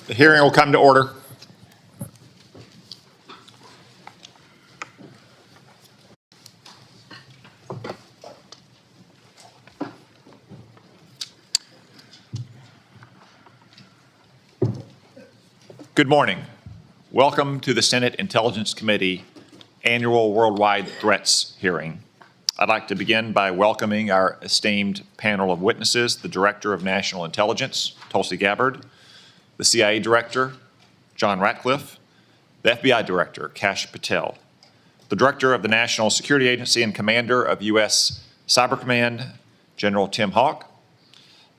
The hearing will come to order. Good morning. Welcome to the Senate Intelligence Committee Annual Worldwide Threats Hearing. I'd like to begin by welcoming our esteemed panel of witnesses, the Director of National Intelligence, Tulsi Gabbard, the CIA Director, John Ratcliffe, the FBI Director, Kash Patel, the Director of the National Security Agency and Commander of U.S. Cyber Command, General Tim Hawk,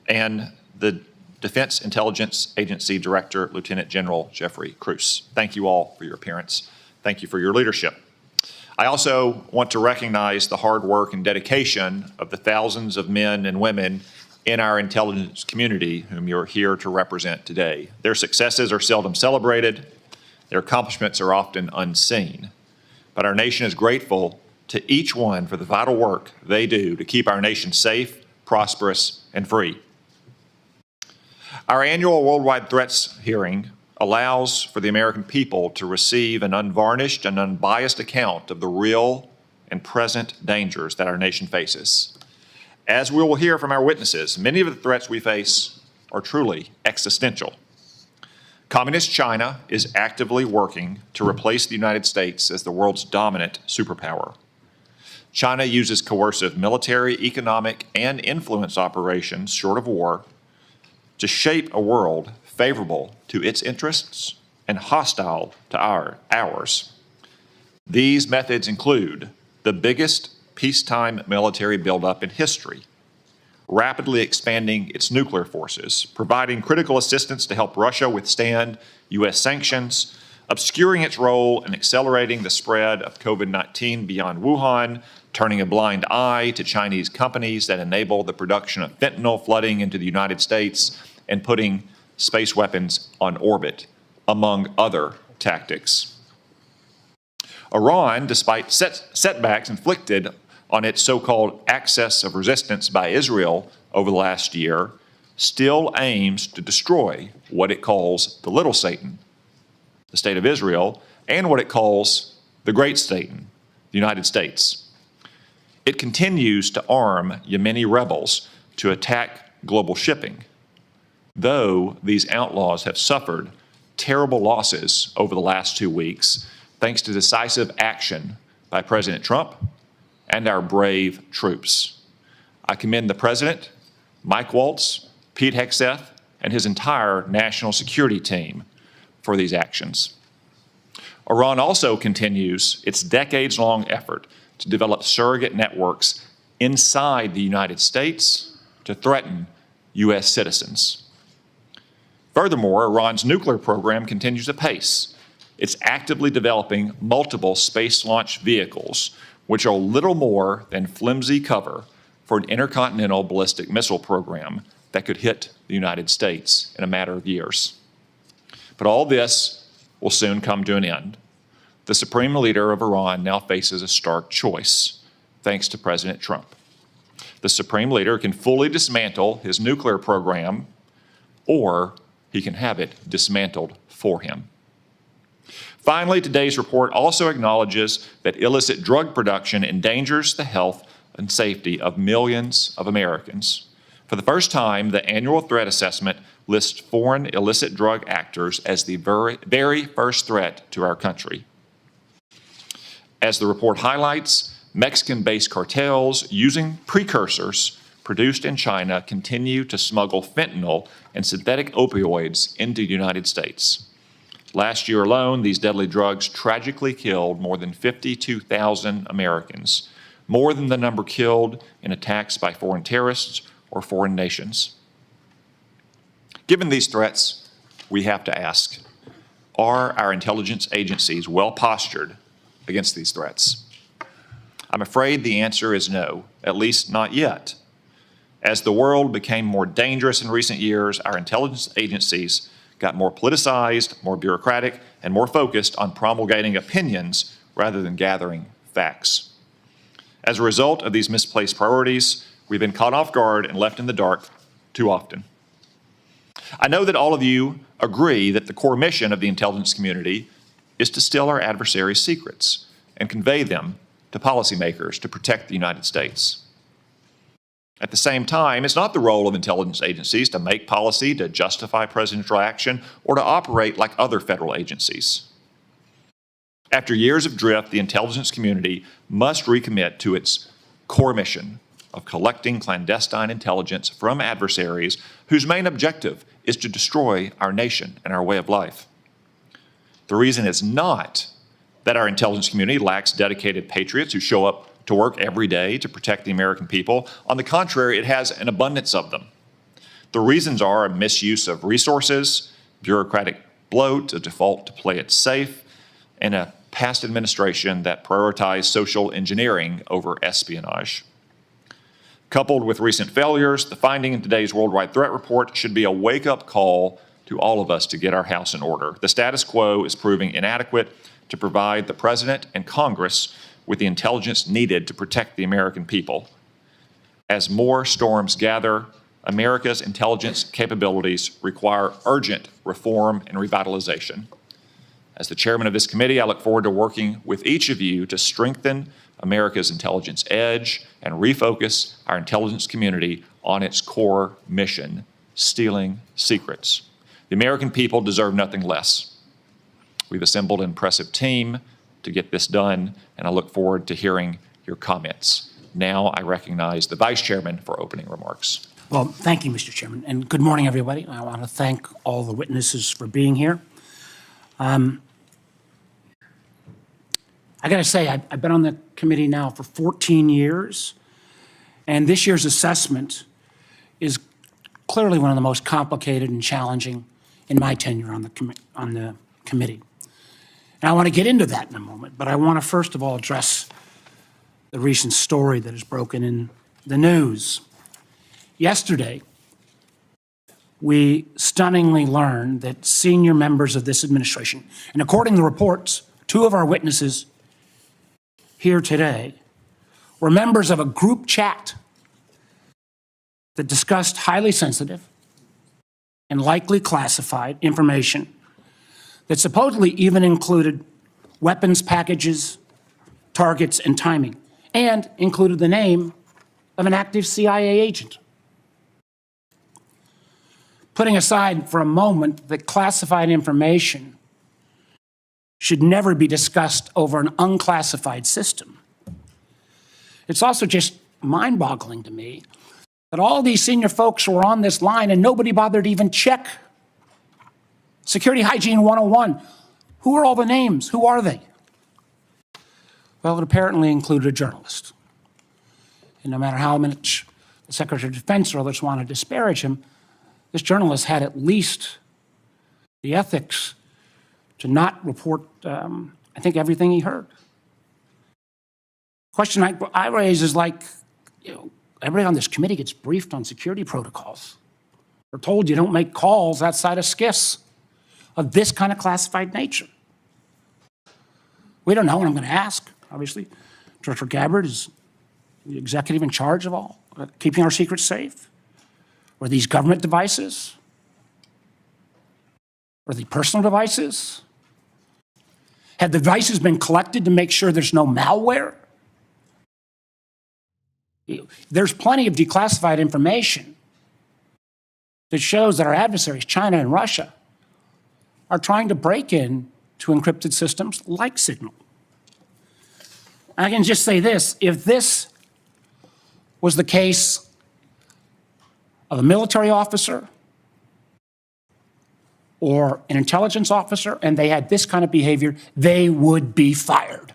and the Defense Intelligence Agency Director, Lieutenant General Jeffrey Cruz. Thank you all for your appearance. Thank you for your leadership. I also want to recognize the hard work and dedication of the thousands of men and women in our intelligence community whom you're here to represent today. Their successes are seldom celebrated. Their accomplishments are often unseen. But our nation is grateful to each one for the vital work they do to keep our nation safe, prosperous, and free. Our annual Worldwide Threats hearing allows for the American people to receive an unvarnished and unbiased account of the real and present dangers that our nation faces. As we will hear from our witnesses, many of the threats we face are truly existential. Communist China is actively working to replace the United States as the world's dominant superpower. China uses coercive military, economic, and influence operations, short of war, to shape a world favorable to its interests and hostile to ours. These methods include the biggest peacetime military buildup in history, rapidly expanding its nuclear forces, providing critical assistance to help Russia withstand U.S. sanctions, obscuring its role in accelerating the spread of COVID-19 beyond Wuhan, turning a blind eye to Chinese companies that enable the production of fentanyl flooding into the United States, and putting space weapons on orbit, among other tactics. Iran, despite setbacks inflicted on its so-called axis of resistance by Israel over the last year, still aims to destroy what it calls the little Satan, the state of Israel, and what it calls the great Satan, the United States. It continues to arm Yemeni rebels to attack global shipping, though these outlaws have suffered terrible losses over the last 2 weeks, thanks to decisive action by President Trump and our brave troops. I commend the President, Mike Waltz, Pete Hegseth, and his entire national security team for these actions. Iran also continues its decades-long effort to develop surrogate networks inside the United States to threaten U.S. citizens. Furthermore, Iran's nuclear program continues apace. It's actively developing multiple space launch vehicles, which are little more than flimsy cover for an intercontinental ballistic missile program that could hit the United States in a matter of years. But all this will soon come to an end. The supreme leader of Iran now faces a stark choice, thanks to President Trump. The supreme leader can fully dismantle his nuclear program, or he can have it dismantled for him. Finally, today's report also acknowledges that illicit drug production endangers the health and safety of millions of Americans. For the first time, the annual threat assessment lists foreign illicit drug actors as the very first threat to our country. As the report highlights, Mexican-based cartels using precursors produced in China continue to smuggle fentanyl and synthetic opioids into the United States. Last year alone, these deadly drugs tragically killed more than 52,000 Americans, more than the number killed in attacks by foreign terrorists or foreign nations. Given these threats, we have to ask, are our intelligence agencies well postured against these threats? I'm afraid the answer is no, at least not yet. As the world became more dangerous in recent years, our intelligence agencies got more politicized, more bureaucratic, and more focused on promulgating opinions rather than gathering facts. As a result of these misplaced priorities, we've been caught off guard and left in the dark too often. I know that all of you agree that the core mission of the intelligence community is to steal our adversaries' secrets and convey them to policymakers to protect the United States. At the same time, it's not the role of intelligence agencies to make policy, to justify presidential action, or to operate like other federal agencies. After years of drift, the intelligence community must recommit to its core mission of collecting clandestine intelligence from adversaries whose main objective is to destroy our nation and our way of life. The reason is not that our intelligence community lacks dedicated patriots who show up to work every day to protect the American people. On the contrary, it has an abundance of them. The reasons are a misuse of resources, bureaucratic bloat, a default to play it safe, and a past administration that prioritized social engineering over espionage. Coupled with recent failures, the finding in today's Worldwide Threat Report should be a wake-up call to all of us to get our house in order. The status quo is proving inadequate to provide the President and Congress with the intelligence needed to protect the American people. As more storms gather, America's intelligence capabilities require urgent reform and revitalization. As the chairman of this committee, I look forward to working with each of you to strengthen America's intelligence edge and refocus our intelligence community on its core mission, stealing secrets. The American people deserve nothing less. We've assembled an impressive team to get this done, and I look forward to hearing your comments. Now I recognize the Vice Chairman for opening remarks. Well, thank you, Mr. Chairman, and good morning, everybody. I want to thank all the witnesses for being here. I got to say, I've been on the committee now for 14 years, and this year's assessment is clearly one of the most complicated and challenging in my tenure on the committee. And I want to get into that in a moment, but I want to first of all address the recent story that has broken in the news. Yesterday, we stunningly learned that senior members of this administration, and according to reports, two of our witnesses here today were members of a group chat that discussed highly sensitive and likely classified information that supposedly even included weapons packages, targets, and timing, and included the name of an active CIA agent. Putting aside for a moment that classified information should never be discussed over an unclassified system, it's also just mind-boggling to me that all these senior folks were on this line and nobody bothered to even check Security Hygiene 101. Who are all the names? Who are they? Well, it apparently included a journalist. And no matter how much the Secretary of Defense or others want to disparage him, this journalist had at least the ethics to not report, I think, everything he heard. Question I raise is like, everybody on this committee gets briefed on security protocols. We're told you don't make calls outside of SCIFs of this kind of classified nature. We don't know, and I'm going to ask, obviously. Director Gabbard is the executive in charge of all, keeping our secrets safe. Were these government devices? Were they personal devices? Had the devices been collected to make sure there's no malware? There's plenty of declassified information that shows that our adversaries, China and Russia, are trying to break in to encrypted systems like Signal. I can just say this, if this was the case of a military officer or an intelligence officer and they had this kind of behavior, they would be fired.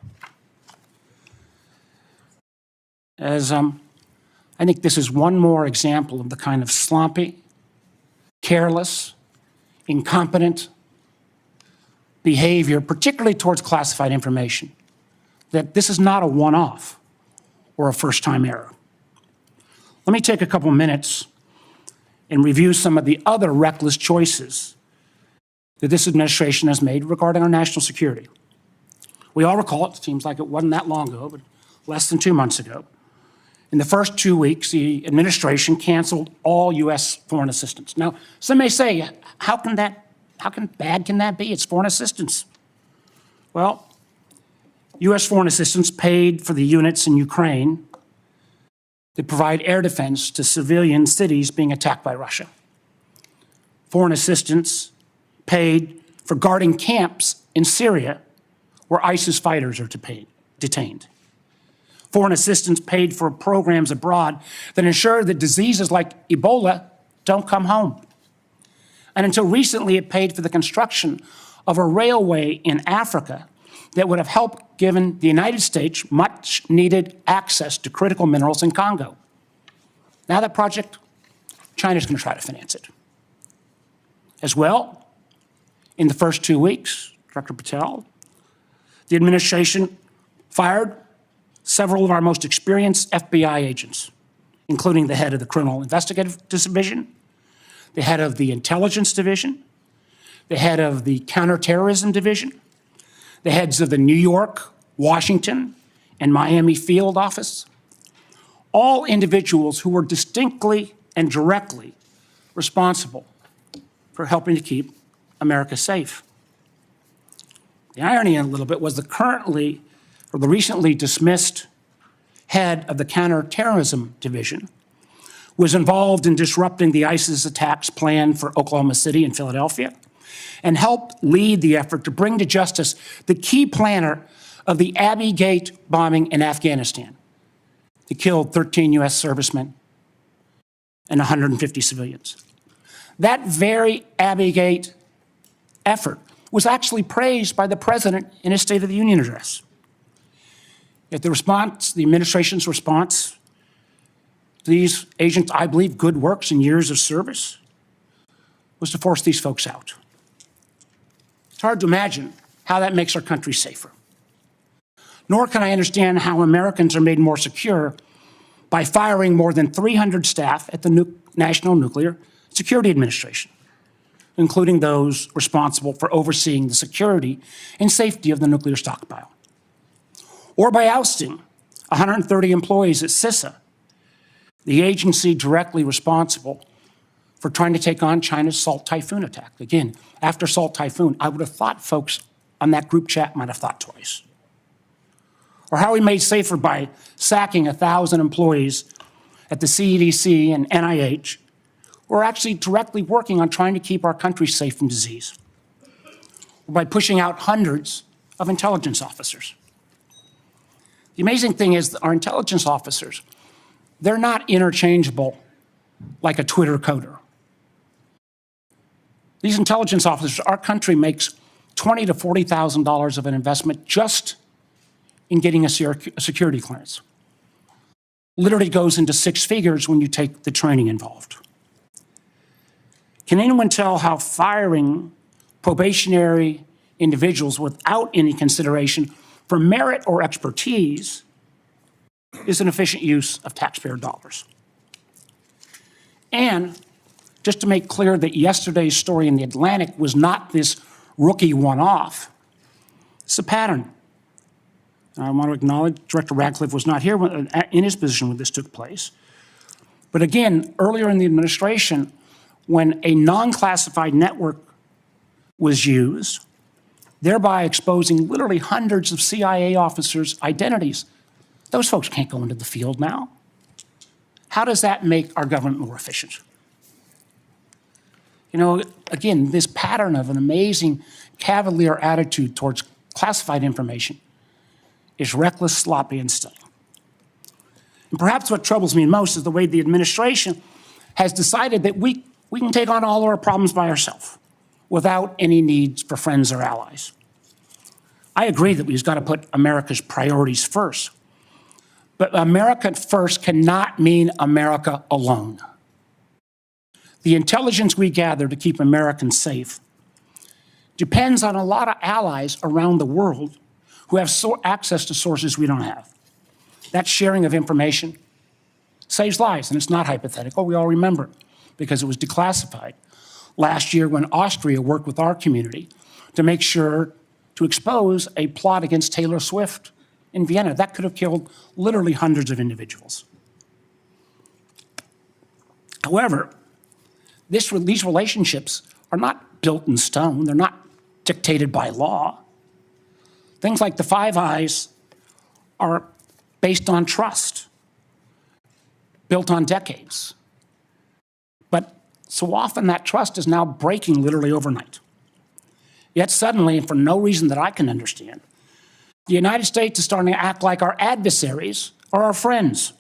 I think this is one more example of the kind of sloppy, careless, incompetent behavior, particularly towards classified information, that this is not a one-off or a first-time error. Let me take a couple minutes and review some of the other reckless choices that this administration has made regarding our national security. We all recall, it seems like it wasn't that long ago, but less than 2 months ago. In the first 2 weeks, the administration canceled all U.S. foreign assistance. Now, some may say, how can that bad can that be? It's foreign assistance. Well, U.S. foreign assistance paid for the units in Ukraine that provide air defense to civilian cities being attacked by Russia. Foreign assistance paid for guarding camps in Syria where ISIS fighters are detained. Foreign assistance paid for programs abroad that ensure that diseases like Ebola don't come home. And until recently, it paid for the construction of a railway in Africa that would have helped given the United States much needed access to critical minerals in Congo. Now that project, China's going to try to finance it. As well, in the first 2 weeks, Director Patel, the administration fired several of our most experienced FBI agents, including the head of the Criminal Investigative Division, the head of the Intelligence Division, the head of the Counterterrorism Division, the heads of the New York, Washington, and Miami field office, all individuals who were distinctly and directly responsible for helping to keep America safe. The irony in a little bit was the recently dismissed head of the Counterterrorism Division was involved in disrupting the ISIS attacks planned for Oklahoma City and Philadelphia and helped lead the effort to bring to justice the key planner of the Abbey Gate bombing in Afghanistan that killed 13 U.S. servicemen and 150 civilians. That very Abbey Gate effort was actually praised by the president in his State of the Union address. Yet the administration's response to these agents, I believe, good works and years of service, was to force these folks out. It's hard to imagine how that makes our country safer. Nor can I understand how Americans are made more secure by firing more than 300 staff at the National Nuclear Security Administration, including those responsible for overseeing the security and safety of the nuclear stockpile. Or by ousting 130 employees at CISA, the agency directly responsible for trying to take on China's Salt Typhoon attack. Again, after Salt Typhoon, I would have thought folks on that group chat might have thought twice. Or how we made safer by sacking 1,000 employees at the CDC and NIH who are actually directly working on trying to keep our country safe from disease. Or by pushing out hundreds of intelligence officers. The amazing thing is that our intelligence officers, they're not interchangeable like a Twitter coder. These intelligence officers, our country makes $20,000 to $40,000 of an investment just in getting a security clearance. Literally goes into six figures when you take the training involved. Can anyone tell how firing probationary individuals without any consideration for merit or expertise is an efficient use of taxpayer dollars? And just to make clear that yesterday's story in The Atlantic was not this rookie one-off, it's a pattern. I want to acknowledge Director Radcliffe was not here in his position when this took place. But again, earlier in the administration, when a non-classified network was used, thereby exposing literally hundreds of CIA officers' identities, those folks can't go into the field now. How does that make our government more efficient? You know, again, this pattern of an amazing cavalier attitude towards classified information is reckless, sloppy, and stunning. And perhaps what troubles me most is the way the administration has decided that we can take on all of our problems by ourselves without any needs for friends or allies. I agree that we've got to put America's priorities first. But America first cannot mean America alone. The intelligence we gather to keep Americans safe depends on a lot of allies around the world who have access to sources we don't have. That sharing of information saves lives, and it's not hypothetical. We all remember because it was declassified last year when Austria worked with our community to make sure to expose a plot against Taylor Swift in Vienna. That could have killed literally hundreds of individuals. However, these relationships are not built in stone. They're not dictated by law. Things like the Five Eyes are based on trust, built on decades. But so often that trust is now breaking literally overnight. Yet suddenly, and for no reason that I can understand, the United States is starting to act like our adversaries are our friends,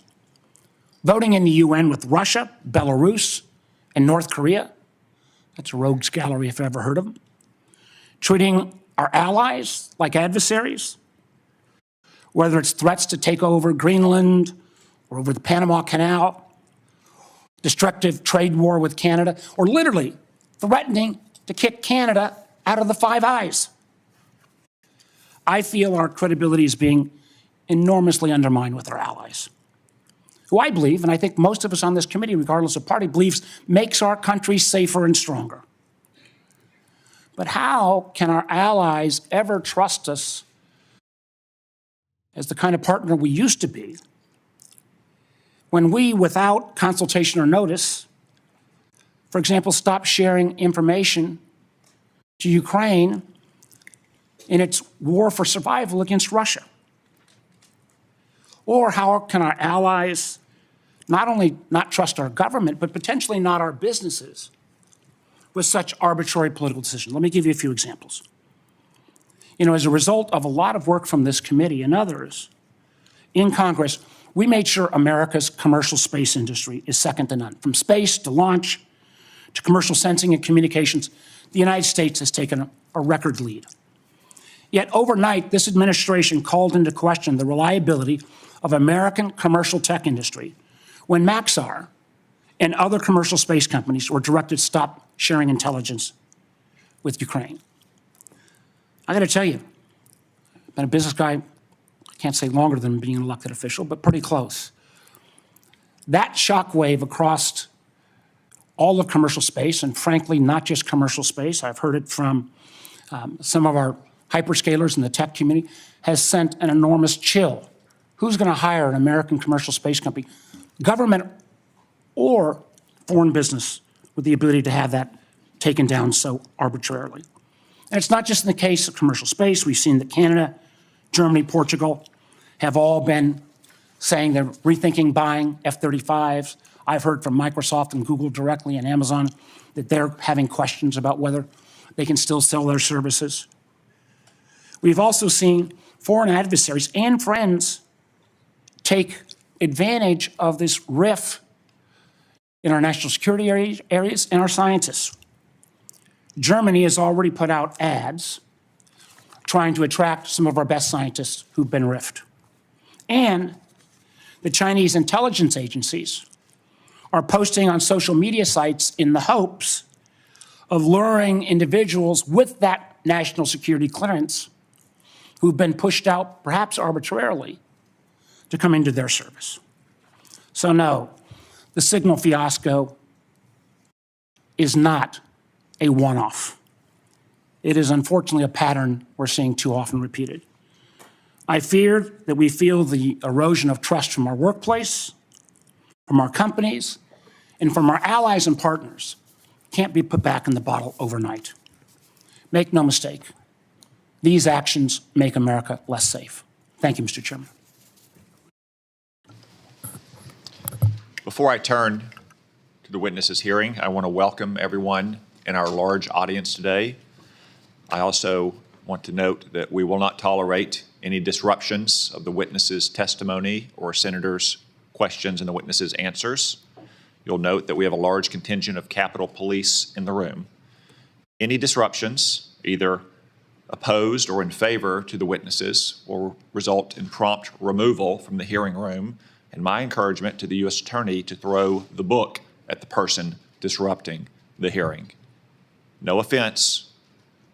voting in the UN with Russia, Belarus, and North Korea. That's a rogues gallery if I've ever heard of them. Treating our allies like adversaries, whether it's threats to take over Greenland or over the Panama Canal, destructive trade war with Canada, or literally threatening to kick Canada out of the Five Eyes. I feel our credibility is being enormously undermined with our allies, who I believe, and I think most of us on this committee, regardless of party, believes makes our country safer and stronger. But how can our allies ever trust us as the kind of partner we used to be when we, without consultation or notice, for example, stop sharing information to Ukraine in its war for survival against Russia? Or how can our allies not only not trust our government, but potentially not our businesses with such arbitrary political decisions? Let me give you a few examples. As a result of a lot of work from this committee and others in Congress, we made sure America's commercial space industry is second to none. From space to launch to commercial sensing and communications, the United States has taken a record lead. Yet overnight, this administration called into question the reliability of American commercial tech industry when Maxar and other commercial space companies were directed to stop sharing intelligence with Ukraine. I got to tell you, I've been a business guy, I can't say longer than being an elected official, but pretty close. That shockwave across all of commercial space, and frankly, not just commercial space, I've heard it from some of our hyperscalers in the tech community, has sent an enormous chill. Who's going to hire an American commercial space company, government or foreign business, with the ability to have that taken down so arbitrarily? And it's not just in the case of commercial space. We've seen that Canada, Germany, Portugal have all been saying they're rethinking buying F-35s. I've heard from Microsoft and Google directly and Amazon that they're having questions about whether they can still sell their services. We've also seen foreign adversaries and friends take advantage of this rift in our national security areas and our scientists. Germany has already put out ads trying to attract some of our best scientists who've been rifted. And the Chinese intelligence agencies are posting on social media sites in the hopes of luring individuals with that national security clearance who've been pushed out, perhaps arbitrarily, to come into their service. So no, the Signal fiasco is not a one-off. It is unfortunately a pattern we're seeing too often repeated. I fear that we feel the erosion of trust from our workplace, from our companies, and from our allies and partners can't be put back in the bottle overnight. Make no mistake, these actions make America less safe. Thank you, Mr. Chairman. Before I turn to the witnesses' hearing, I want to welcome everyone in our large audience today. I also want to note that we will not tolerate any disruptions of the witnesses' testimony or senators' questions and the witnesses' answers. You'll note that we have a large contingent of Capitol Police in the room. Any disruptions, either opposed or in favor to the witnesses, will result in prompt removal from the hearing room, and my encouragement to the U.S. Attorney to throw the book at the person disrupting the hearing. No offense,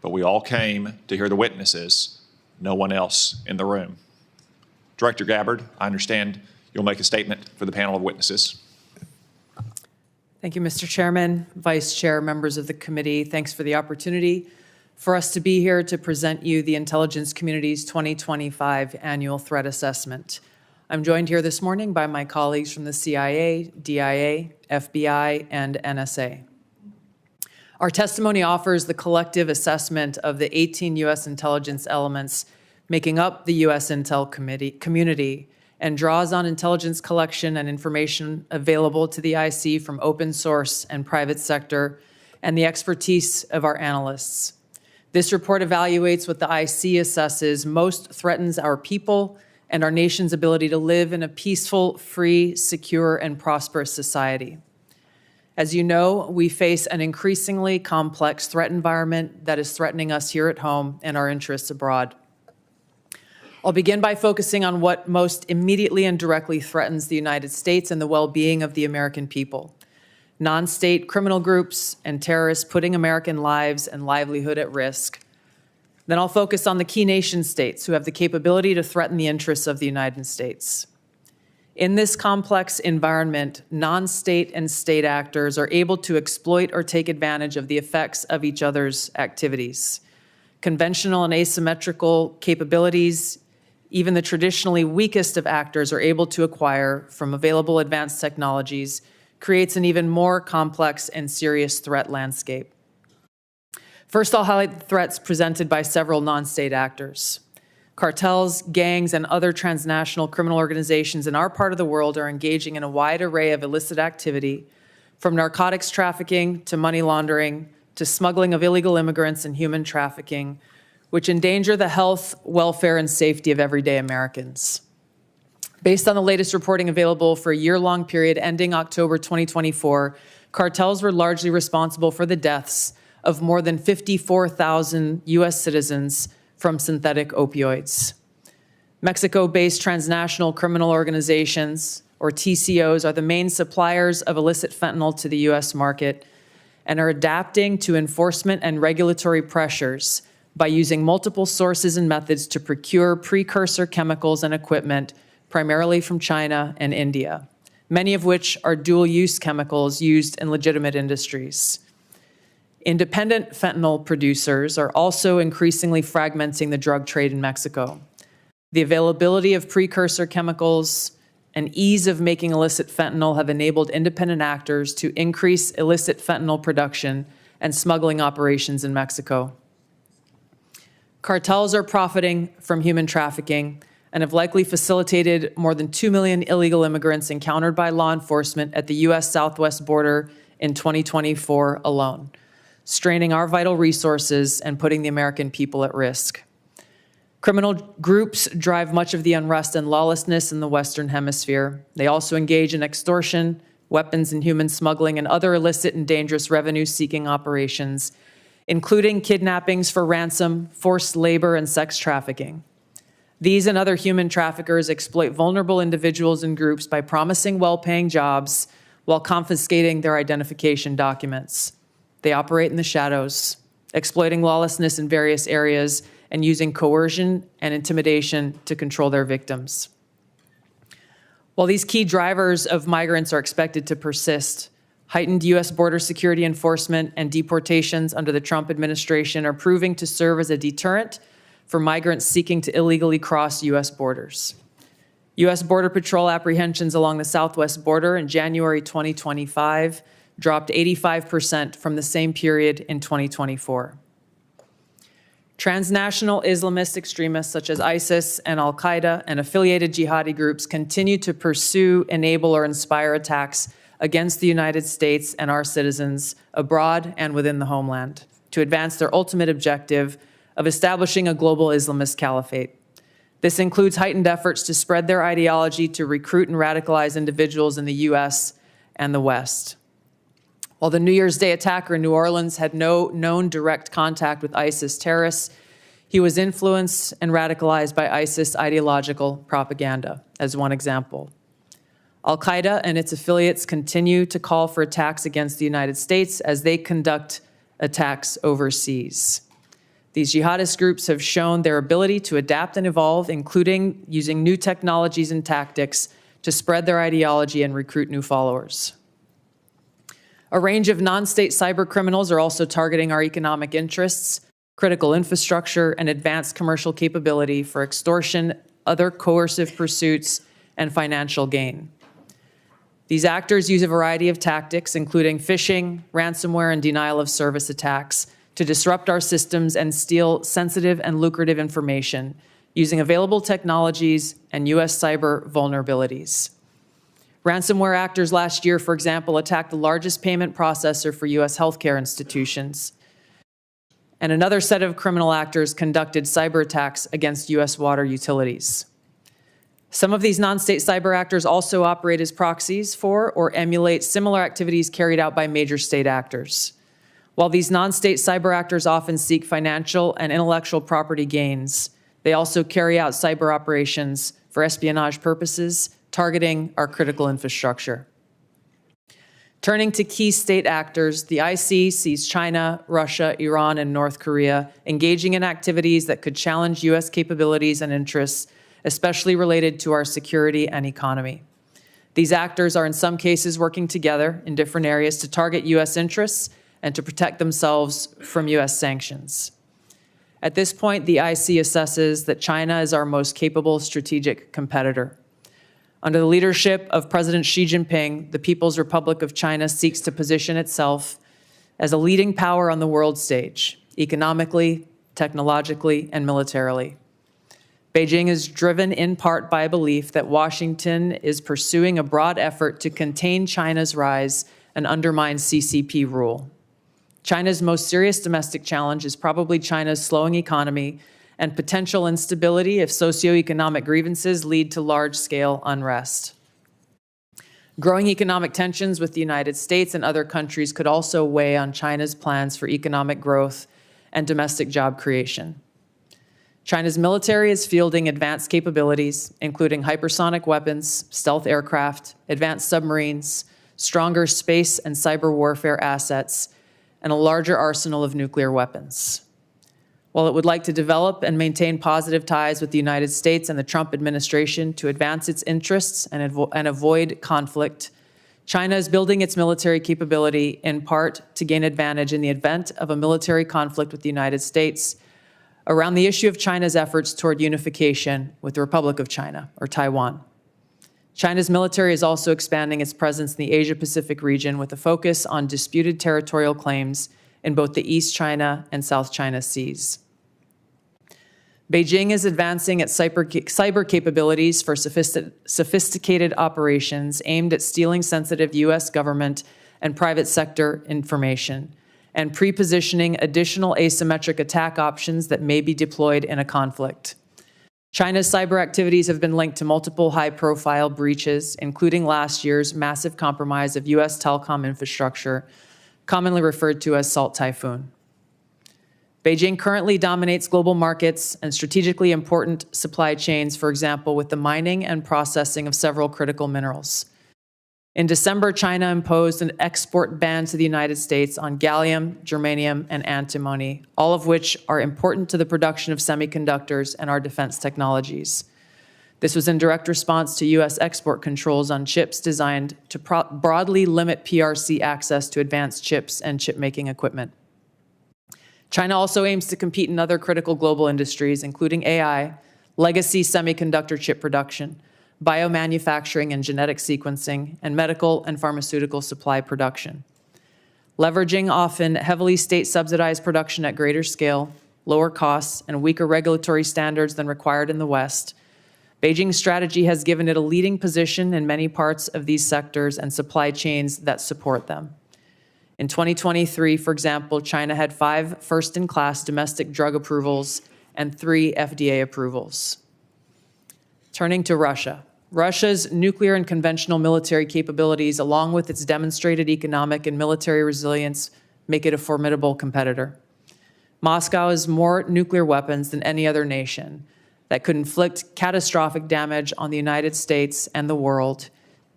but we all came to hear the witnesses, no one else in the room. Director Gabbard, I understand you'll make a statement for the panel of witnesses. Thank you, Mr. Chairman, Vice Chair, members of the committee. Thanks for the opportunity for us to be here to present you the intelligence community's 2025 annual threat assessment. I'm joined here this morning by my colleagues from the CIA, DIA, FBI, and NSA. Our testimony offers the collective assessment of the 18 U.S. intelligence elements making up the U.S. Intel community and draws on intelligence collection and information available to the IC from open source and private sector and the expertise of our analysts. This report evaluates what the IC assesses most threatens our people and our nation's ability to live in a peaceful, free, secure, and prosperous society. As you know, we face an increasingly complex threat environment that is threatening us here at home and our interests abroad. I'll begin by focusing on what most immediately and directly threatens the United States and the well-being of the American people: non-state criminal groups and terrorists putting American lives and livelihood at risk. Then I'll focus on the key nation states who have the capability to threaten the interests of the United States. In this complex environment, non-state and state actors are able to exploit or take advantage of the effects of each other's activities. Conventional and asymmetrical capabilities, even the traditionally weakest of actors are able to acquire from available advanced technologies, creates an even more complex and serious threat landscape. First, I'll highlight the threats presented by several non-state actors. Cartels, gangs, and other transnational criminal organizations in our part of the world are engaging in a wide array of illicit activity, from narcotics trafficking to money laundering to smuggling of illegal immigrants and human trafficking, which endanger the health, welfare, and safety of everyday Americans. Based on the latest reporting available for a year-long period ending October 2024, cartels were largely responsible for the deaths of more than 54,000 U.S. citizens from synthetic opioids. Mexico-based transnational criminal organizations, or TCOs, are the main suppliers of illicit fentanyl to the U.S. market and are adapting to enforcement and regulatory pressures by using multiple sources and methods to procure precursor chemicals and equipment, primarily from China and India, many of which are dual-use chemicals used in legitimate industries. Independent fentanyl producers are also increasingly fragmenting the drug trade in Mexico. The availability of precursor chemicals and ease of making illicit fentanyl have enabled independent actors to increase illicit fentanyl production and smuggling operations in Mexico. Cartels are profiting from human trafficking and have likely facilitated more than 2 million illegal immigrants encountered by law enforcement at the U.S. southwest border in 2024 alone, straining our vital resources and putting the American people at risk. Criminal groups drive much of the unrest and lawlessness in the Western Hemisphere. They also engage in extortion, weapons and human smuggling, and other illicit and dangerous revenue-seeking operations, including kidnappings for ransom, forced labor, and sex trafficking. These and other human traffickers exploit vulnerable individuals and groups by promising well-paying jobs while confiscating their identification documents. They operate in the shadows, exploiting lawlessness in various areas and using coercion and intimidation to control their victims. While these key drivers of migrants are expected to persist, heightened U.S. border security enforcement and deportations under the Trump administration are proving to serve as a deterrent for migrants seeking to illegally cross U.S. borders. U.S. Border Patrol apprehensions along the southwest border in January 2025 dropped 85% from the same period in 2024. Transnational Islamist extremists such as ISIS and al-Qaeda and affiliated jihadi groups continue to pursue, enable, or inspire attacks against the United States and our citizens abroad and within the homeland to advance their ultimate objective of establishing a global Islamist caliphate. This includes heightened efforts to spread their ideology to recruit and radicalize individuals in the U.S. and the West. While the New Year's Day attacker in New Orleans had no known direct contact with ISIS terrorists, he was influenced and radicalized by ISIS ideological propaganda, as one example. Al-Qaeda and its affiliates continue to call for attacks against the United States as they conduct attacks overseas. These jihadist groups have shown their ability to adapt and evolve, including using new technologies and tactics to spread their ideology and recruit new followers. A range of non-state cyber criminals are also targeting our economic interests, critical infrastructure, and advanced commercial capability for extortion, other coercive pursuits, and financial gain. These actors use a variety of tactics, including phishing, ransomware, and denial of service attacks, to disrupt our systems and steal sensitive and lucrative information using available technologies and U.S. cyber vulnerabilities. Ransomware actors last year, for example, attacked the largest payment processor for U.S. healthcare institutions. And another set of criminal actors conducted cyber attacks against U.S. water utilities. Some of these non-state cyber actors also operate as proxies for or emulate similar activities carried out by major state actors. While these non-state cyber actors often seek financial and intellectual property gains, they also carry out cyber operations for espionage purposes, targeting our critical infrastructure. Turning to key state actors, the IC sees China, Russia, Iran, and North Korea engaging in activities that could challenge U.S. capabilities and interests, especially related to our security and economy. These actors are in some cases working together in different areas to target U.S. interests and to protect themselves from U.S. sanctions. At this point, the IC assesses that China is our most capable strategic competitor. Under the leadership of President Xi Jinping, the People's Republic of China seeks to position itself as a leading power on the world stage, economically, technologically, and militarily. Beijing is driven in part by a belief that Washington is pursuing a broad effort to contain China's rise and undermine CCP rule. China's most serious domestic challenge is probably China's slowing economy and potential instability if socioeconomic grievances lead to large-scale unrest. Growing economic tensions with the United States and other countries could also weigh on China's plans for economic growth and domestic job creation. China's military is fielding advanced capabilities, including hypersonic weapons, stealth aircraft, advanced submarines, stronger space and cyber warfare assets, and a larger arsenal of nuclear weapons. While it would like to develop and maintain positive ties with the United States and the Trump administration to advance its interests and avoid conflict, China is building its military capability in part to gain advantage in the event of a military conflict with the United States around the issue of China's efforts toward unification with the Republic of China, or Taiwan. China's military is also expanding its presence in the Asia-Pacific region with a focus on disputed territorial claims in both the East China and South China Seas. Beijing is advancing its cyber capabilities for sophisticated operations aimed at stealing sensitive U.S. government and private sector information and pre-positioning additional asymmetric attack options that may be deployed in a conflict. China's cyber activities have been linked to multiple high-profile breaches, including last year's massive compromise of U.S. telecom infrastructure, commonly referred to as Salt Typhoon. Beijing currently dominates global markets and strategically important supply chains, for example, with the mining and processing of several critical minerals. In December, China imposed an export ban to the United States on gallium, germanium, and antimony, all of which are important to the production of semiconductors and our defense technologies. This was in direct response to U.S. export controls on chips designed to broadly limit PRC access to advanced chips and chip-making equipment. China also aims to compete in other critical global industries, including AI, legacy semiconductor chip production, biomanufacturing and genetic sequencing, and medical and pharmaceutical supply production. Leveraging often heavily state-subsidized production at greater scale, lower costs, and weaker regulatory standards than required in the West, Beijing's strategy has given it a leading position in many parts of these sectors and supply chains that support them. In 2023, for example, China had 5 first-in-class domestic drug approvals and 3 FDA approvals. Turning to Russia. Russia's nuclear and conventional military capabilities, along with its demonstrated economic and military resilience, make it a formidable competitor. Moscow has more nuclear weapons than any other nation that could inflict catastrophic damage on the United States and the world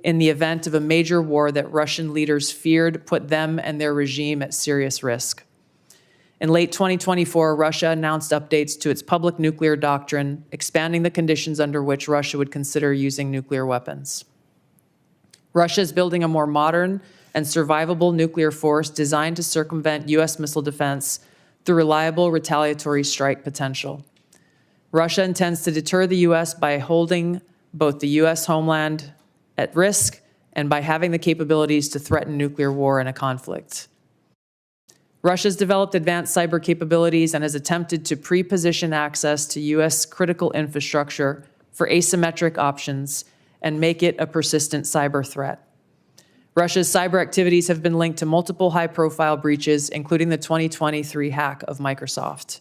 in the event of a major war that Russian leaders feared put them and their regime at serious risk. In late 2024, Russia announced updates to its public nuclear doctrine, expanding the conditions under which Russia would consider using nuclear weapons. Russia is building a more modern and survivable nuclear force designed to circumvent U.S. missile defense through reliable retaliatory strike potential. Russia intends to deter the U.S. by holding both the U.S. homeland at risk and by having the capabilities to threaten nuclear war in a conflict. Russia's developed advanced cyber capabilities and has attempted to pre-position access to U.S. critical infrastructure for asymmetric options and make it a persistent cyber threat. Russia's cyber activities have been linked to multiple high-profile breaches, including the 2023 hack of Microsoft.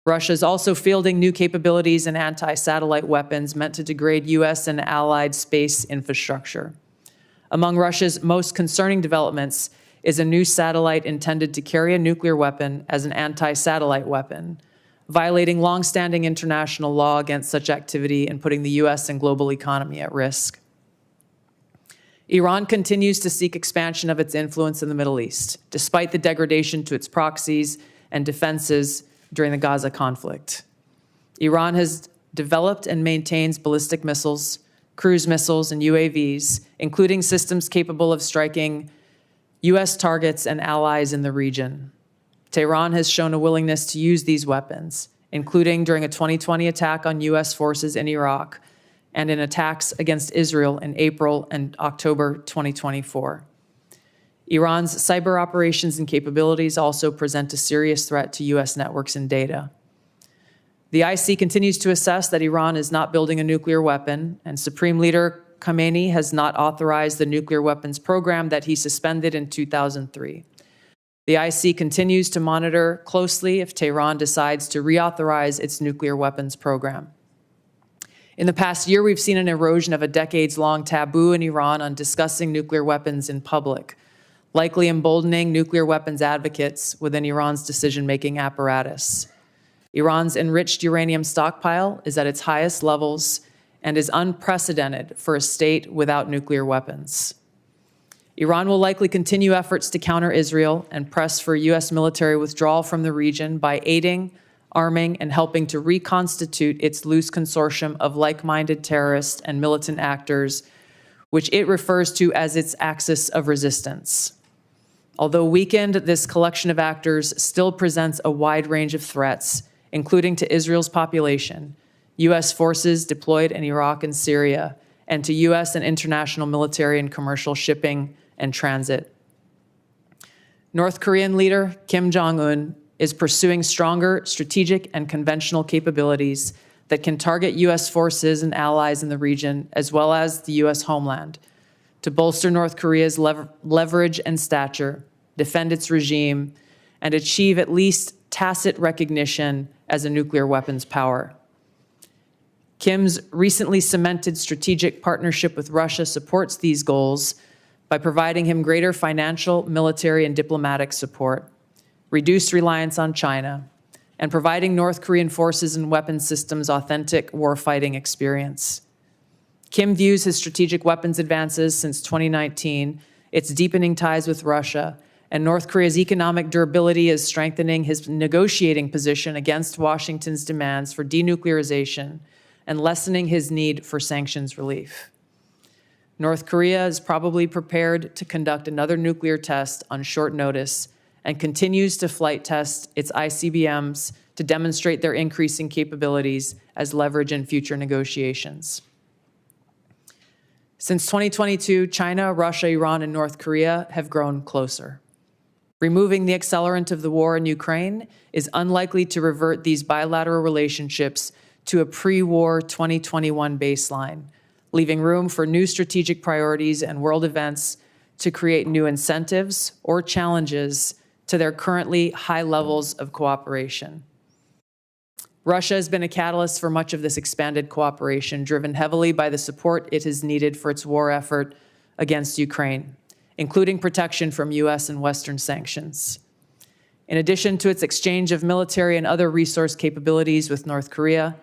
Russia is also fielding new capabilities in anti-satellite weapons meant to degrade U.S. and allied space infrastructure. Among Russia's most concerning developments is a new satellite intended to carry a nuclear weapon as an anti-satellite weapon, violating long-standing international law against such activity and putting the U.S. and global economy at risk. Iran continues to seek expansion of its influence in the Middle East, despite the degradation to its proxies and defenses during the Gaza conflict. Iran has developed and maintains ballistic missiles, cruise missiles, and UAVs, including systems capable of striking U.S. targets and allies in the region. Tehran has shown a willingness to use these weapons, including during a 2020 attack on U.S. forces in Iraq and in attacks against Israel in April and October 2024. Iran's cyber operations and capabilities also present a serious threat to U.S. networks and data. The IC continues to assess that Iran is not building a nuclear weapon, and Supreme Leader Khamenei has not authorized the nuclear weapons program that he suspended in 2003. The IC continues to monitor closely if Tehran decides to reauthorize its nuclear weapons program. In the past year, we've seen an erosion of a decades-long taboo in Iran on discussing nuclear weapons in public, likely emboldening nuclear weapons advocates within Iran's decision-making apparatus. Iran's enriched uranium stockpile is at its highest levels and is unprecedented for a state without nuclear weapons. Iran will likely continue efforts to counter Israel and press for U.S. military withdrawal from the region by aiding, arming, and helping to reconstitute its loose consortium of like-minded terrorists and militant actors, which it refers to as its axis of resistance. Although weakened, this collection of actors still presents a wide range of threats, including to Israel's population, U.S. forces deployed in Iraq and Syria, and to U.S. and international military and commercial shipping and transit. North Korean leader Kim Jong-un is pursuing stronger strategic and conventional capabilities that can target U.S. forces and allies in the region, as well as the U.S. homeland, to bolster North Korea's leverage and stature, defend its regime, and achieve at least tacit recognition as a nuclear weapons power. Kim's recently cemented strategic partnership with Russia supports these goals by providing him greater financial, military, and diplomatic support, reduced reliance on China, and providing North Korean forces and weapons systems authentic warfighting experience. Kim views his strategic weapons advances since 2019, its deepening ties with Russia, and North Korea's economic durability as strengthening his negotiating position against Washington's demands for denuclearization and lessening his need for sanctions relief. North Korea is probably prepared to conduct another nuclear test on short notice and continues to flight test its ICBMs to demonstrate their increasing capabilities as leverage in future negotiations. Since 2022, China, Russia, Iran, and North Korea have grown closer. Removing the accelerant of the war in Ukraine is unlikely to revert these bilateral relationships to a pre-war 2021 baseline, leaving room for new strategic priorities and world events to create new incentives or challenges to their currently high levels of cooperation. Russia has been a catalyst for much of this expanded cooperation, driven heavily by the support it has needed for its war effort against Ukraine, including protection from U.S. and Western sanctions. In addition to its exchange of military and other resource capabilities with North Korea,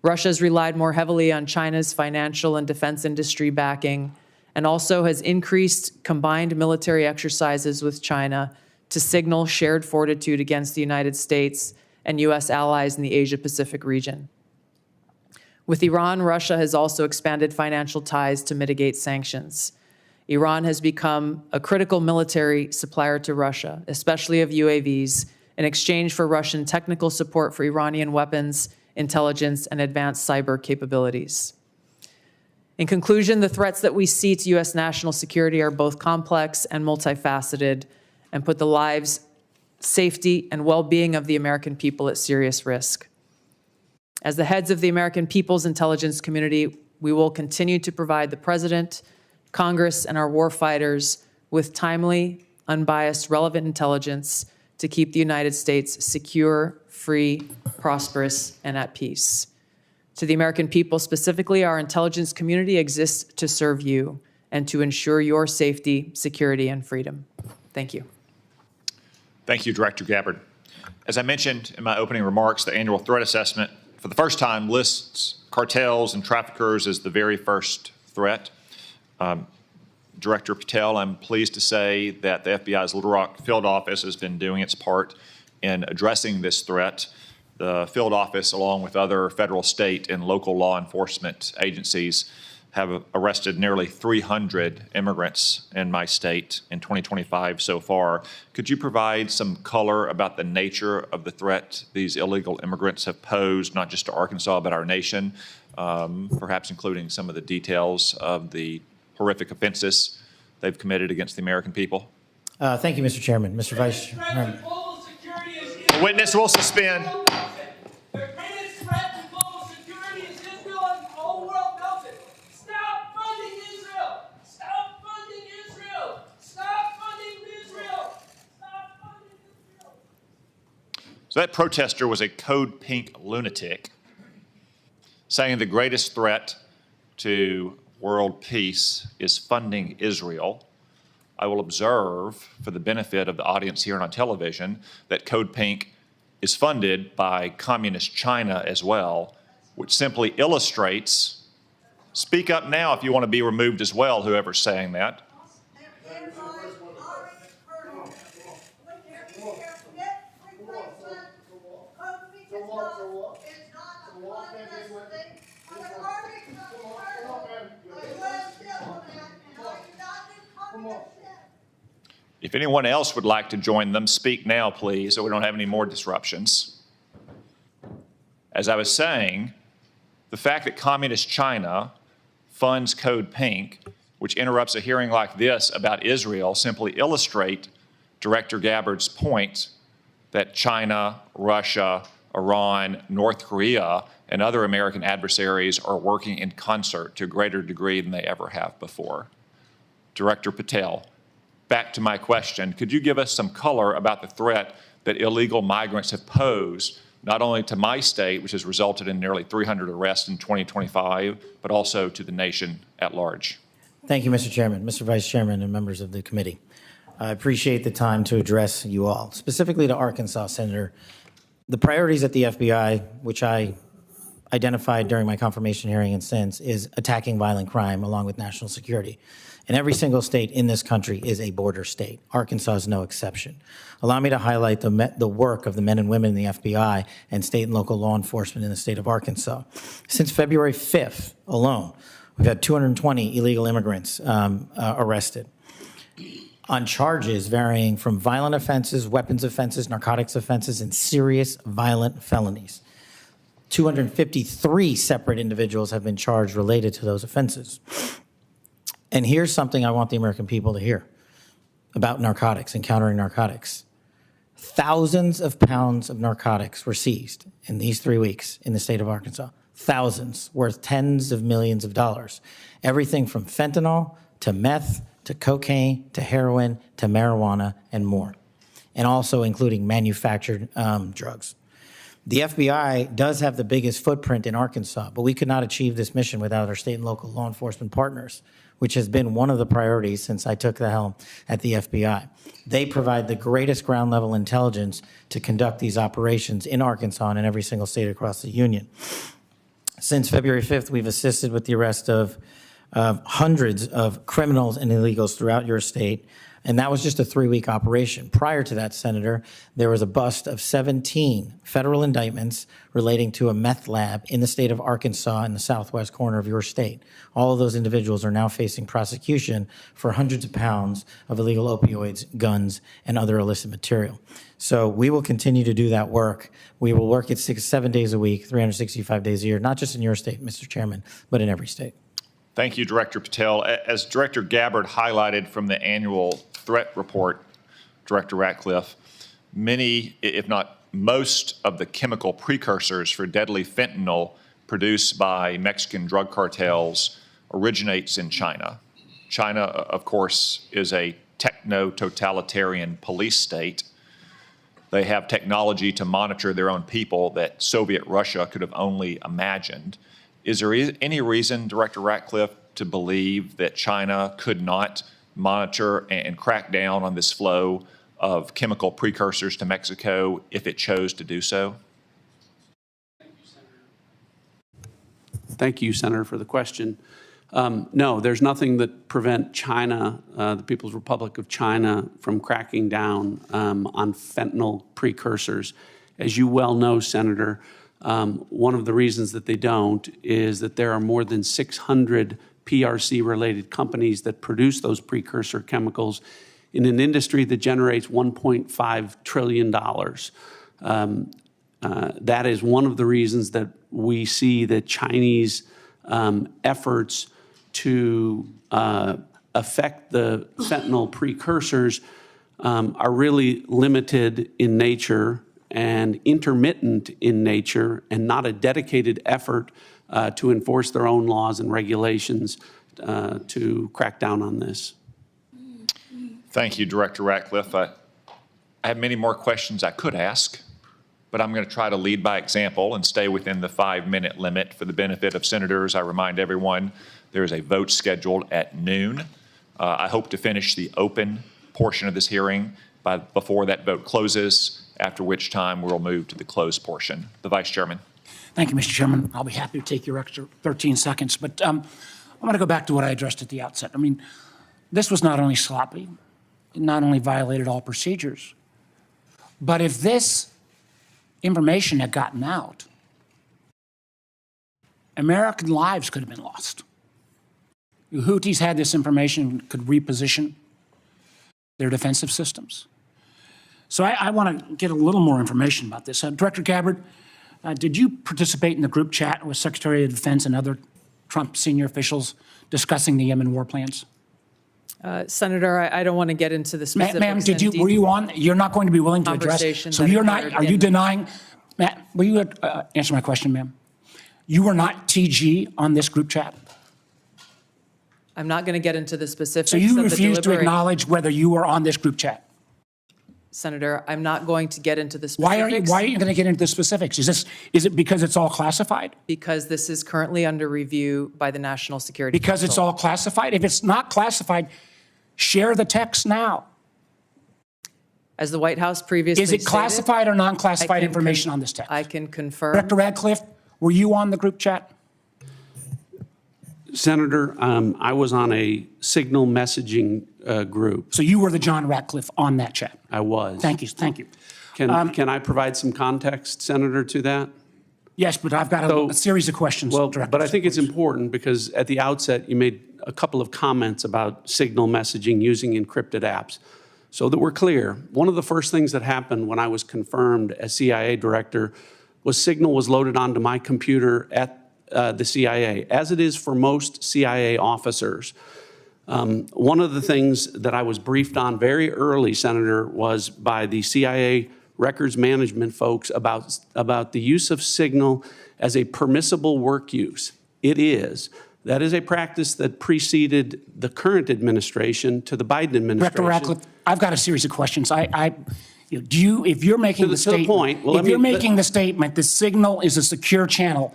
Russia has relied more heavily on China's financial and defense industry backing, and also has increased combined military exercises with China to signal shared fortitude against the United States and U.S. allies in the Asia-Pacific region. With Iran, Russia has also expanded financial ties to mitigate sanctions. Iran has become a critical military supplier to Russia, especially of UAVs, in exchange for Russian technical support for Iranian weapons, intelligence, and advanced cyber capabilities. In conclusion, the threats that we see to U.S. national security are both complex and multifaceted and put the lives, safety, and well-being of the American people at serious risk. As the heads of the American people's intelligence community, we will continue to provide the President, Congress, and our warfighters with timely, unbiased, relevant intelligence to keep the United States secure, free, prosperous, and at peace. To the American people specifically, our intelligence community exists to serve you and to ensure your safety, security, and freedom. Thank you. Thank you, Director Gabbard. As I mentioned in my opening remarks, the annual threat assessment for the first time lists cartels and traffickers as the very first threat. Director Patel, I'm pleased to say that the FBI's Little Rock field office has been doing its part in addressing this threat. The field office, along with other federal, state, and local law enforcement agencies, have arrested nearly 300 immigrants in my state in 2025 so far. Could you provide some color about the nature of the threat these illegal immigrants have posed, not just to Arkansas, but our nation, perhaps including some of the details of the horrific offenses they've committed against the American people? Thank you, Mr. Chairman. Mr. Vice Chairman. The witness will suspend. The greatest threat to global security is Israel, and the whole world knows it. Stop funding Israel! Stop funding Israel! Stop funding Israel! Stop funding Israel! So that protester was a Code Pink lunatic saying the greatest threat to world peace is funding Israel. I will observe, for the benefit of the audience here and on television, that Code Pink is funded by communist China as well, which simply illustrates, speak up now if you want to be removed as well, whoever's saying that. If anyone else would like to join them, speak now, please, so we don't have any more disruptions. As I was saying, the fact that communist China funds Code Pink, which interrupts a hearing like this about Israel, simply illustrate Director Gabbard's point that China, Russia, Iran, North Korea, and other American adversaries are working in concert to a greater degree than they ever have before. Director Patel, back to my question, could you give us some color about the threat that illegal migrants have posed, not only to my state, which has resulted in nearly 300 arrests in 2025, but also to the nation at large? Thank you, Mr. Chairman, Mr. Vice Chairman, and members of the committee. I appreciate the time to address you all. Specifically to Arkansas, Senator, the priorities at the FBI, which I identified during my confirmation hearing and since, is attacking violent crime along with national security. And every single state in this country is a border state. Arkansas is no exception. Allow me to highlight the work of the men and women in the FBI and state and local law enforcement in the state of Arkansas. Since February 5th alone, we've had 220 illegal immigrants arrested on charges varying from violent offenses, weapons offenses, narcotics offenses, and serious violent felonies. 253 separate individuals have been charged related to those offenses. And here's something I want the American people to hear about narcotics and countering narcotics. Thousands of pounds of narcotics were seized in these 3 weeks in the state of Arkansas. Thousands, worth tens of millions of dollars. Everything from fentanyl to meth to cocaine to heroin to marijuana and more. And also including manufactured drugs. The FBI does have the biggest footprint in Arkansas, but we could not achieve this mission without our state and local law enforcement partners, which has been one of the priorities since I took the helm at the FBI. They provide the greatest ground level intelligence to conduct these operations in Arkansas and in every single state across the union. Since February 5th, we've assisted with the arrest of hundreds of criminals and illegals throughout your state, and that was just a 3-week operation. Prior to that, Senator, there was a bust of 17 federal indictments relating to a meth lab in the state of Arkansas in the southwest corner of your state. All of those individuals are now facing prosecution for hundreds of pounds of illegal opioids, guns, and other illicit material. So we will continue to do that work. We will work it 7 days a week, 365 days a year, not just in your state, Mr. Chairman, but in every state. Thank you, Director Patel. As Director Gabbard highlighted from the annual threat report, Director Ratcliffe, many, if not most, of the chemical precursors for deadly fentanyl produced by Mexican drug cartels originates in China. China, of course, is a techno-totalitarian police state. They have technology to monitor their own people that Soviet Russia could have only imagined. Is there any reason, Director Ratcliffe, to believe that China could not monitor and crack down on this flow of chemical precursors to Mexico if it chose to do so? Thank you, Senator, for the question. No, there's nothing that prevent China, the People's Republic of China, from cracking down on fentanyl precursors. As you well know, Senator, one of the reasons that they don't is that there are more than 600 PRC-related companies that produce those precursor chemicals in an industry that generates $1.5 trillion. That is one of the reasons that we see that Chinese efforts to affect the fentanyl precursors are really limited in nature and intermittent in nature, and not a dedicated effort to enforce their own laws and regulations to crack down on this. Thank you, Director Ratcliffe. I have many more questions I could ask, but I'm going to try to lead by example and stay within the 5-minute limit for the benefit of senators. I remind everyone there is a vote scheduled at noon. I hope to finish the open portion of this hearing before that vote closes, after which time we'll move to the closed portion. The Vice Chairman. Thank you, Mr. Chairman. I'll be happy to take your extra 13 seconds, but I want to go back to what I addressed at the outset. I mean, this was not only sloppy, it not only violated all procedures, but if this information had gotten out, American lives could have been lost. The Houthis had this information, could reposition their defensive systems. So I want to get a little more information about this. Director Gabbard, did you participate in the group chat with Secretary of Defense and other Trump senior officials discussing the Yemen war plans? Senator, I don't want to get into the specifics. Ma'am, were you on? You're not going to be willing to address? So you're not, are you denying? Matt, will you answer my question, ma'am? You were not TG on this group chat? I'm not going to get into the specifics. So you refuse to acknowledge whether you were on this group chat? Senator, I'm not going to get into the specifics. Why are you going to get into the specifics? Is it because it's all classified? Because this is currently under review by the National Security Because Council. it's all classified? If it's not classified, share the text now. As the White House previously Is it classified stated, or non-classified information on this text? I can confirm. Director Radcliffe, were you on the group chat? Senator, I was on a signal messaging group. So you were the John Ratcliffe on that chat? I was. Thank you, thank you. Can I provide some context, Senator, to that? Yes, but I've got a series of questions. Well, Director, but I think it's please. important because at the outset you made a couple of comments about signal messaging using encrypted apps. So that we're clear, one of the first things that happened when I was confirmed as CIA director was signal was loaded onto my computer at the CIA, as it is for most CIA officers. One of the things that I was briefed on very early, Senator, was by the CIA records management folks about the use of signal as a permissible work use. It is. That is a practice that preceded the current administration to the Biden administration. Director Ratcliffe, I've got a series of questions. If you're making the statement, making the statement, the signal is a secure channel.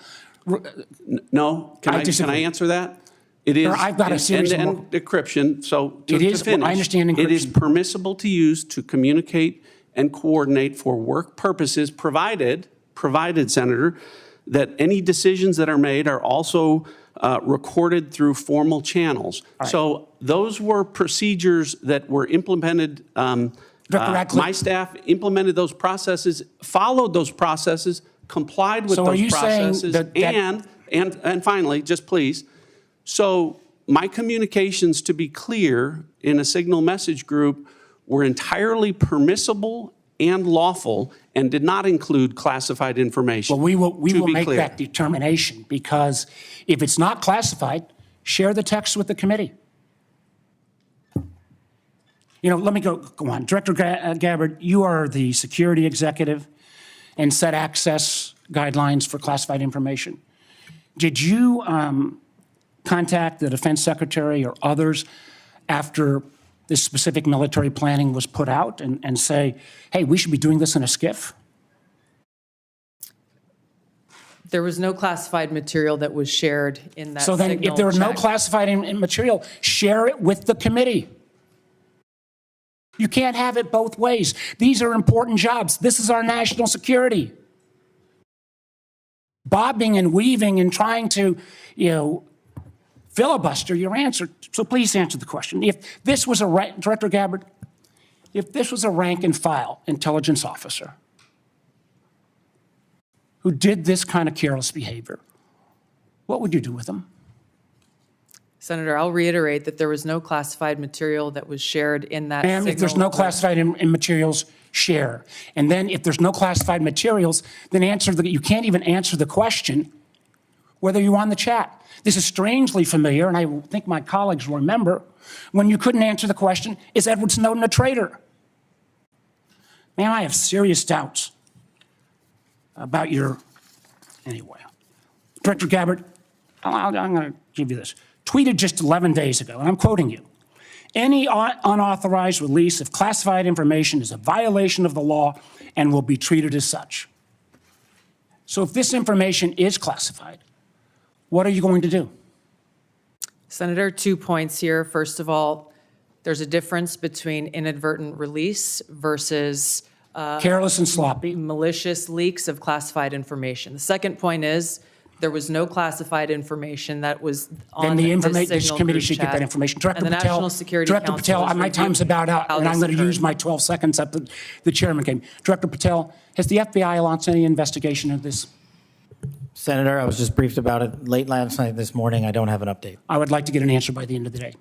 No, can I answer that? It is. I've got a series end-to-end decryption. So it is. finish, I understand encryption. It is permissible to use to communicate and coordinate for work purposes, provided, Senator, that any decisions that are made are also recorded through formal channels. Right. So those were procedures that were implemented. My staff implemented those processes, followed those processes, complied with those processes, and finally, just please. So my communications, to be clear, in a signal message group were entirely permissible and lawful and did not include classified information. Well, we will make that determination, because if it's not classified, Share the text with the committee. You know, let me go on. Director Gabbard, you are the security executive and set access guidelines for classified information. Did you contact the defense secretary or others after this specific military planning was put out and say, hey, we should be doing this in a SCIF? There was no classified material that was shared in that So then if there was no check. classified material, share it with the committee. You can't have it both ways. These are important jobs. This is our national security. Bobbing and weaving and trying to, filibuster your answer. So please answer the question. If this was Director Gabbard, if this was a rank and file intelligence officer who did this kind of careless behavior, what would you do with them? Senator, I'll reiterate that there was no classified material that was shared in that And if there's no classified materials, share. And then if there's no classified materials, then you can't even answer the question whether you're on the chat. This is strangely familiar, and I think my colleagues will remember, when you couldn't answer the question, is Edward Snowden a traitor? Man, I have serious doubts about anyway. Director Gabbard, I'm going to give you this. Tweeted just 11 days ago, and I'm quoting you, any unauthorized release of classified information is a violation of the law and will be treated as such. So if this information is classified, what are you going to do? Senator, 2 points here. First of all, there's a difference between inadvertent release versus Careless and sloppy. malicious leaks of classified information. The second point is there was no classified information that was on This committee should get that information. Director Patel, my time's about out, and I'm going to use my 12 seconds that the chairman gave me. Director Patel, has the FBI launched any investigation of this? Senator, I was just briefed about it late last night, this morning. I don't have an update. I would like to get an answer by the end of the day.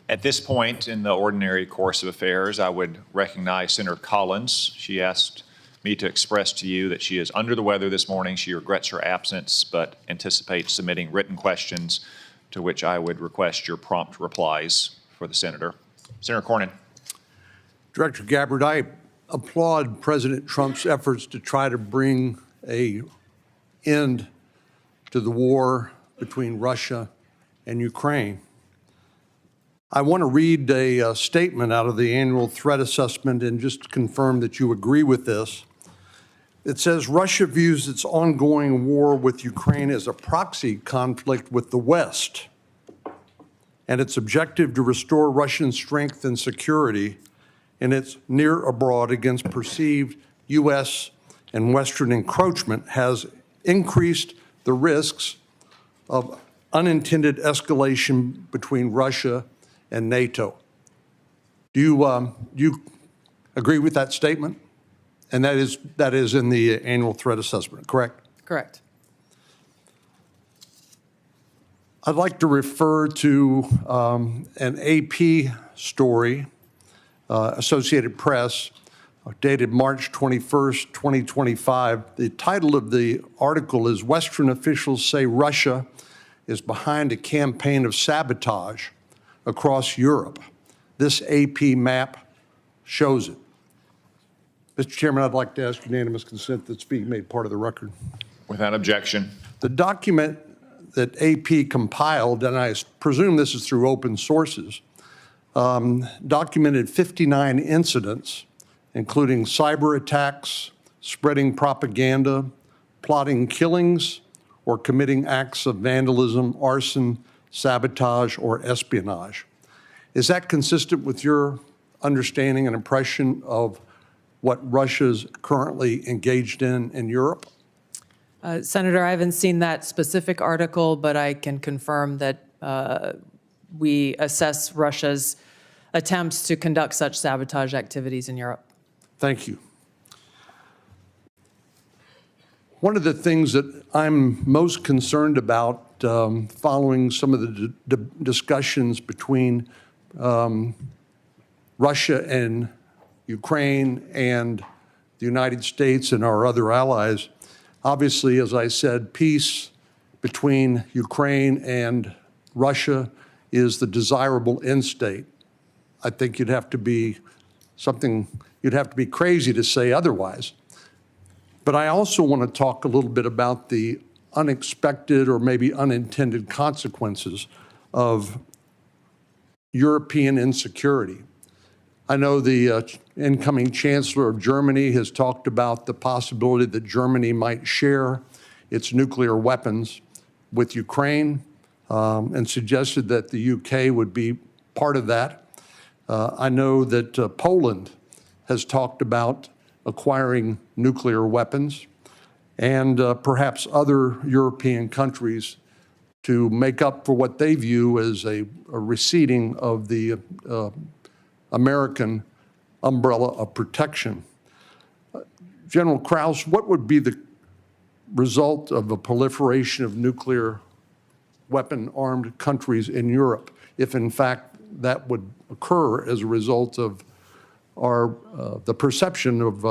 At this point in the ordinary course of affairs, I would recognize Senator Collins. She asked me to express to you that she is under the weather this morning. She regrets her absence, but anticipates submitting written questions to which I would request your prompt replies for the senator. Senator Cornyn. Director Gabbard, I applaud President Trump's efforts to try to bring an end to the war between Russia and Ukraine. I want to read a statement out of the annual threat assessment and just confirm that you agree with this. It says Russia views its ongoing war with Ukraine as a proxy conflict with the West, and its objective to restore Russian strength and security in its near abroad against perceived U.S. and Western encroachment has increased the risks of unintended escalation between Russia and NATO. Do you agree with that statement? And that is in the annual threat assessment, correct? Correct. I'd like to refer to an AP story, Associated Press, dated March 21st, 2025. The title of the article is Western Officials Say Russia is Behind a Campaign of Sabotage Across Europe. This AP map shows it. Mr. Chairman, I'd like to ask unanimous consent that it's being made part of the record. Without objection. The document that AP compiled, and I presume this is through open sources, documented 59 incidents, including cyber attacks, spreading propaganda, plotting killings, or committing acts of vandalism, arson, sabotage, or espionage. Is that consistent with your understanding and impression of what Russia's currently engaged in Europe? Senator, I haven't seen that specific article, but I can confirm that we assess Russia's attempts to conduct such sabotage activities in Europe. Thank you. One of the things that I'm most concerned about following some of the discussions between Russia and Ukraine and the United States and our other allies, obviously, as I said, peace between Ukraine and Russia is the desirable end state. I think you'd have to be crazy to say otherwise. But I also want to talk a little bit about the unexpected or maybe unintended consequences of European insecurity. I know the incoming Chancellor of Germany has talked about the possibility that Germany might share its nuclear weapons with Ukraine and suggested that the UK would be part of that. I know that Poland has talked about acquiring nuclear weapons, and perhaps other European countries to make up for what they view as a receding of the American umbrella of protection. General Krause, what would be the result of a proliferation of nuclear weapon-armed countries in Europe if, in fact, that would occur as a result of the perception of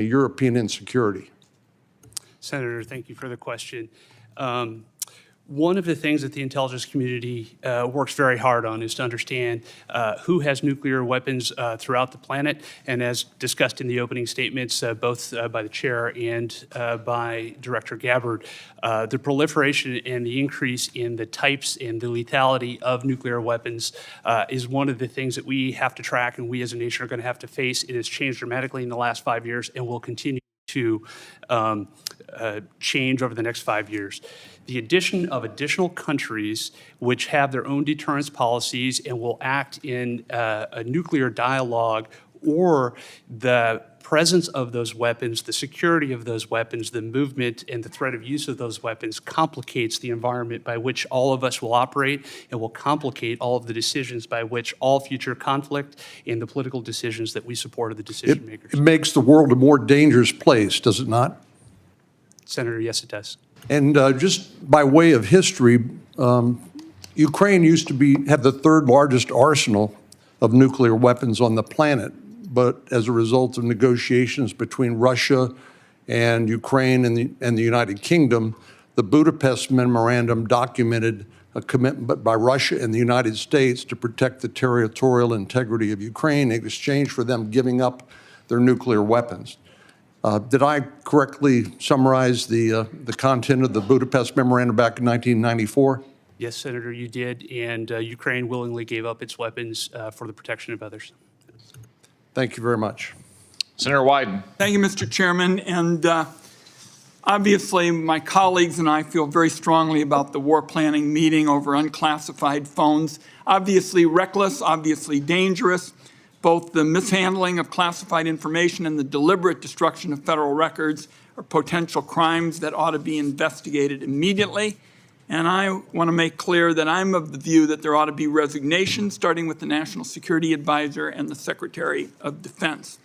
European insecurity? Senator, thank you for the question. One of the things that the intelligence community works very hard on is to understand who has nuclear weapons throughout the planet. And as discussed in the opening statements, both by the chair and by Director Gabbard, the proliferation and the increase in the types and the lethality of nuclear weapons is one of the things that we have to track and we as a nation are going to have to face. It has changed dramatically in the last 5 years and will continue to change over the next 5 years. The addition of additional countries which have their own deterrence policies and will act in a nuclear dialogue, or the presence of those weapons, the security of those weapons, the movement and the threat of use of those weapons complicates the environment by which all of us will operate and will complicate all of the decisions by which all future conflict and the political decisions that we support are the decision makers. It makes the world a more dangerous place, does it not? Senator, yes, it does. And just by way of history, Ukraine used to have the third largest arsenal of nuclear weapons on the planet. But as a result of negotiations between Russia and Ukraine and the United Kingdom, the Budapest Memorandum documented a commitment by Russia and the United States to protect the territorial integrity of Ukraine in exchange for them giving up their nuclear weapons. Did I correctly summarize the content of the Budapest Memorandum back in 1994? Yes, Senator, you did, and Ukraine willingly gave up its weapons for the protection of others. Thank you very much. Senator Wyden. Thank you, Mr. Chairman. And obviously, my colleagues and I feel very strongly about the war planning meeting over unclassified phones. Obviously reckless, obviously dangerous. Both the mishandling of classified information and the deliberate destruction of federal records are potential crimes that ought to be investigated immediately. And I want to make clear that I'm of the view that there ought to be resignation, starting with the National Security Advisor and the Secretary of Defense.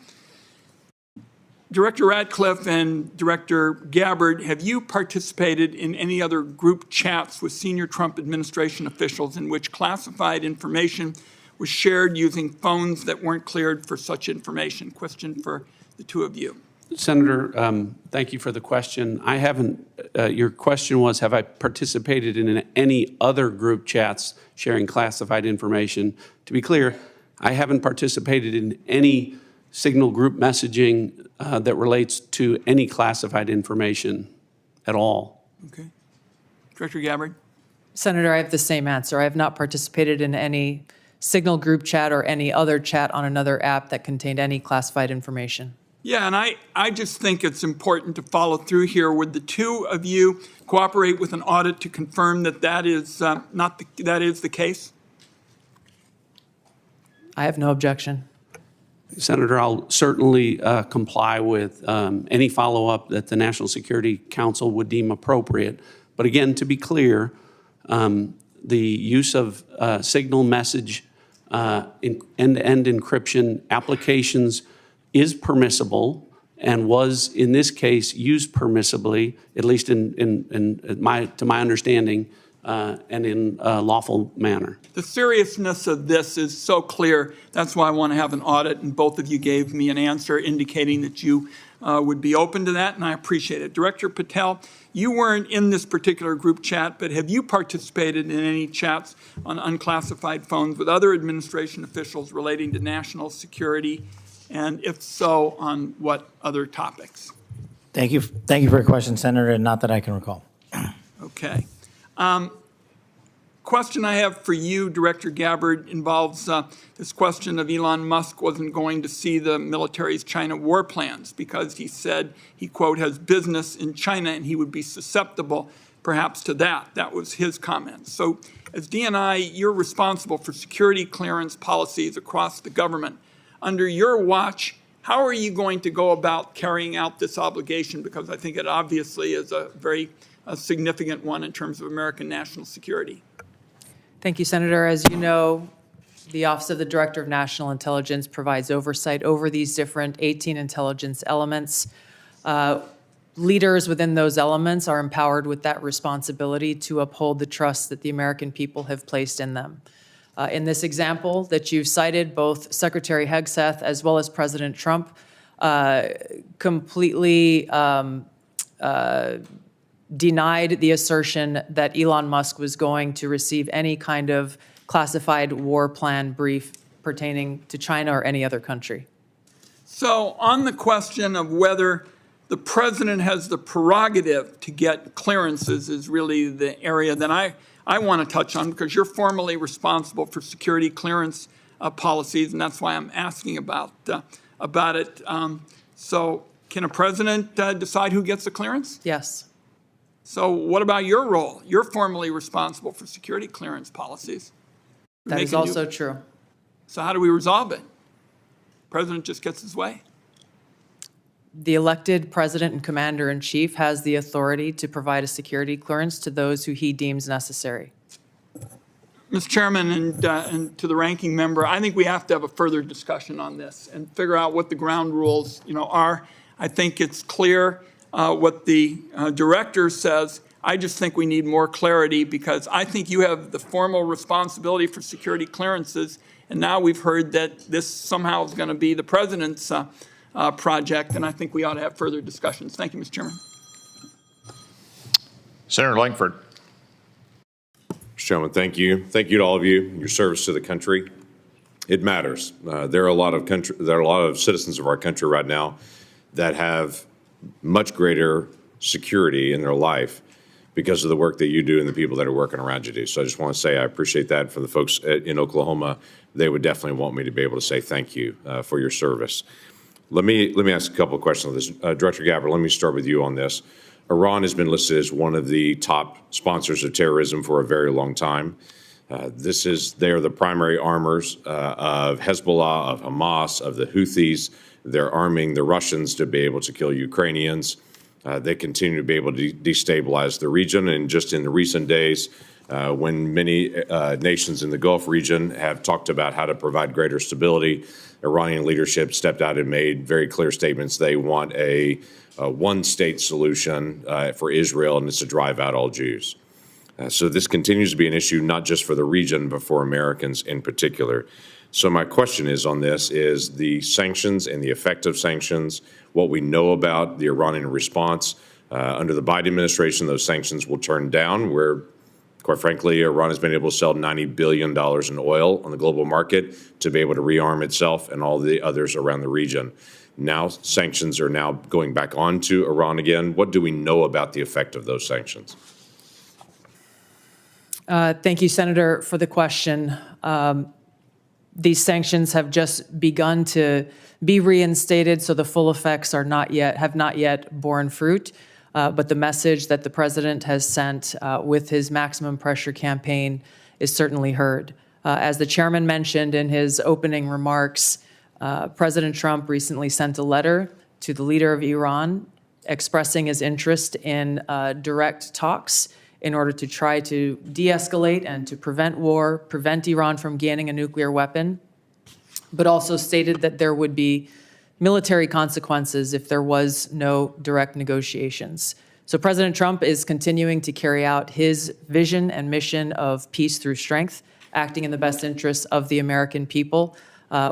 Director Ratcliffe and Director Gabbard, have you participated in any other group chats with senior Trump administration officials in which classified information was shared using phones that weren't cleared for such information? Question for the two of you. Senator, thank you for the question. I haven't, your question was, have I participated in any other group chats sharing classified information? To be clear, I haven't participated in any signal group messaging that relates to any classified information at all. Okay. Director Gabbard? Senator, I have the same answer. I have not participated in any signal group chat or any other chat on another app that contained any classified information. Yeah, and I just think it's important to follow through here. Would the two of you cooperate with an audit to confirm that that is that is the case? I have no objection. Senator, I'll certainly comply with any follow-up that the National Security Council would deem appropriate. But again, to be clear, the use of signal message end-to-end encryption applications is permissible and was, in this case, used permissibly, at least to my understanding, and in a lawful manner. The seriousness of this is so clear. That's why I want to have an audit, and both of you gave me an answer indicating that you would be open to that, and I appreciate it. Director Patel, you weren't in this particular group chat, but have you participated in any chats on unclassified phones with other administration officials relating to national security? And if so, on what other topics? Thank you for your question, Senator, and not that I can recall. Okay. Question I have for you, Director Gabbard, involves this question of Elon Musk wasn't going to see the military's China war plans because he said he, quote, has business in China and he would be susceptible perhaps to that. That was his comment. So as DNI, you're responsible for security clearance policies across the government. Under your watch, how are you going to go about carrying out this obligation? Because I think it obviously is a very significant one in terms of American national security. Thank you, Senator. As you know, the Office of the Director of National Intelligence provides oversight over these different 18 intelligence elements. Leaders within those elements are empowered with that responsibility to uphold the trust that the American people have placed in them. In this example that you've cited, both Secretary Hegseth as well as President Trump completely denied the assertion that Elon Musk was going to receive any kind of classified war plan brief pertaining to China or any other country. So on the question of whether the president has the prerogative to get clearances is really the area that I want to touch on, because you're formally responsible for security clearance policies, and that's why I'm asking about it. So can a president decide who gets the clearance? Yes. So what about your role? You're formally responsible for security clearance policies. That is also true. So how do we resolve it? President just gets his way. The elected president and commander-in-chief has the authority to provide a security clearance to those who he deems necessary. Mr. Chairman, and to the ranking member, I think we have to have a further discussion on this and figure out what the ground rules, are. I think it's clear what the director says. I just think we need more clarity, because I think you have the formal responsibility for security clearances, and now we've heard that this somehow is going to be the president's project, and I think we ought to have further discussions. Thank you, Mr. Chairman. Senator Langford. Mr. Chairman, thank you. Thank you to all of you. Your service to the country, it matters. There are a lot of citizens of our country right now that have much greater security in their life because of the work that you do and the people that are working around you do. So I just want to say I appreciate that. For the folks in Oklahoma, they would definitely want me to be able to say thank you for your service. Let me ask a couple of questions on this. Director Gabbard, let me start with you on this. Iran has been listed as one of the top sponsors of terrorism for a very long time. They are the primary armors of Hezbollah, of Hamas, of the Houthis. They're arming the Russians to be able to kill Ukrainians. They continue to be able to destabilize the region. And just in the recent days, when many nations in the Gulf region have talked about how to provide greater stability, Iranian leadership stepped out and made very clear statements. They want a one-state solution for Israel, and it's to drive out all Jews. So this continues to be an issue not just for the region, but for Americans in particular. So my question is on this is the sanctions and the effect of sanctions, what we know about the Iranian response. Under the Biden administration, those sanctions will turn down, where, quite frankly, Iran has been able to sell $90 billion in oil on the global market to be able to rearm itself and all the others around the region. Now sanctions are now going back onto Iran again. What do we know about the effect of those sanctions? Thank you, Senator, for the question. These sanctions have just begun to be reinstated, so the full effects have not yet borne fruit. But the message that the president has sent with his maximum pressure campaign is certainly heard. As the chairman mentioned in his opening remarks, President Trump recently sent a letter to the leader of Iran expressing his interest in direct talks in order to try to de-escalate and to prevent war, prevent Iran from gaining a nuclear weapon, but also stated that there would be military consequences if there was no direct negotiations. So President Trump is continuing to carry out his vision and mission of peace through strength, acting in the best interests of the American people.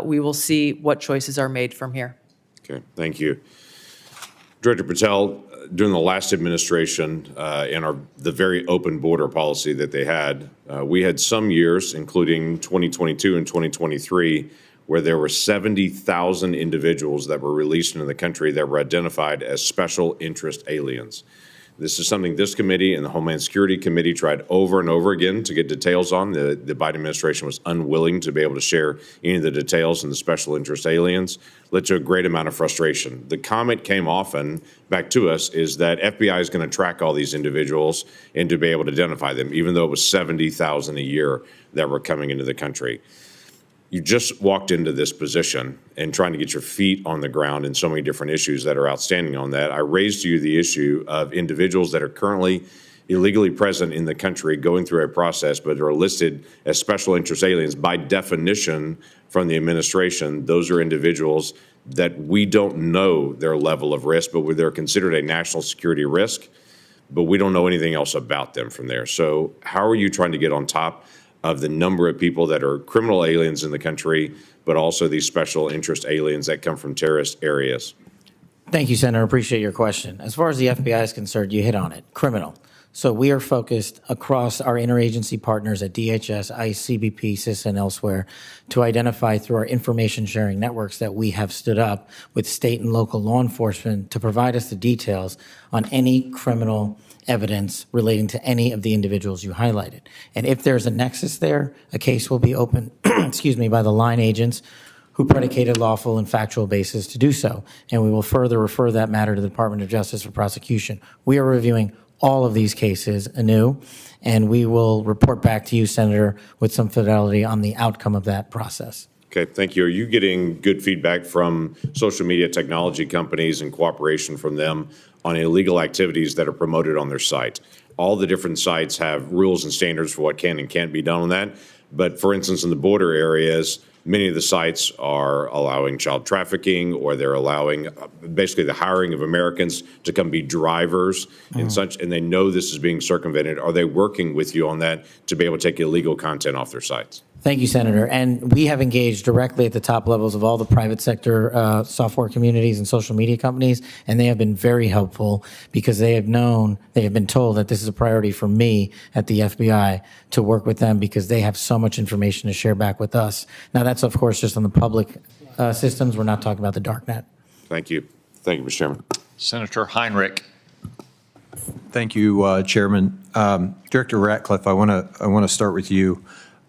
We will see what choices are made from here. Okay, thank you. Director Patel, during the last administration and the very open border policy that they had, we had some years, including 2022 and 2023, where there were 70,000 individuals that were released into the country that were identified as special interest aliens. This is something this committee and the Homeland Security Committee tried over and over again to get details on. The Biden administration was unwilling to be able to share any of the details on the special interest aliens, led to a great amount of frustration. The comment came often back to us is that FBI is going to track all these individuals and to be able to identify them, even though it was 70,000 a year that were coming into the country. You just walked into this position and trying to get your feet on the ground in so many different issues that are outstanding on that. I raised to you the issue of individuals that are currently illegally present in the country going through a process but are listed as special interest aliens. By definition from the administration, those are individuals that we don't know their level of risk, but they're considered a national security risk, but we don't know anything else about them from there. So how are you trying to get on top of the number of people that are criminal aliens in the country, but also these special interest aliens that come from terrorist areas? Thank you, Senator. Appreciate your question. As far as the FBI is concerned, you hit on it. Criminal. So we are focused across our interagency partners at DHS, ICE, CBP, CIS, and elsewhere to identify through our information sharing networks that we have stood up with state and local law enforcement to provide us the details on any criminal evidence relating to any of the individuals you highlighted. And if there's a nexus there, a case will be opened, by the line agents who predicated lawful and factual basis to do so. And we will further refer that matter to the Department of Justice for prosecution. We are reviewing all of these cases anew, and we will report back to you, Senator, with some fidelity on the outcome of that process. Okay, thank you. Are you getting good feedback from social media technology companies and cooperation from them on illegal activities that are promoted on their site? All the different sites have rules and standards for what can and can't be done on that. But for instance, in the border areas, many of the sites are allowing child trafficking, or they're allowing basically the hiring of Americans to come be drivers and such, and they know this is being circumvented. Are they working with you on that to be able to take illegal content off their sites? Thank you, Senator. And we have engaged directly at the top levels of all the private sector software communities and social media companies, and they have been very helpful because they have been told that this is a priority for me at the FBI to work with them because they have so much information to share back with us. Now, that's, of course, just on the public systems. We're not talking about the dark net. Thank you. Thank you, Mr. Chairman. Senator Heinrich. Thank you, Chairman. Director Ratcliffe, I want to start with you.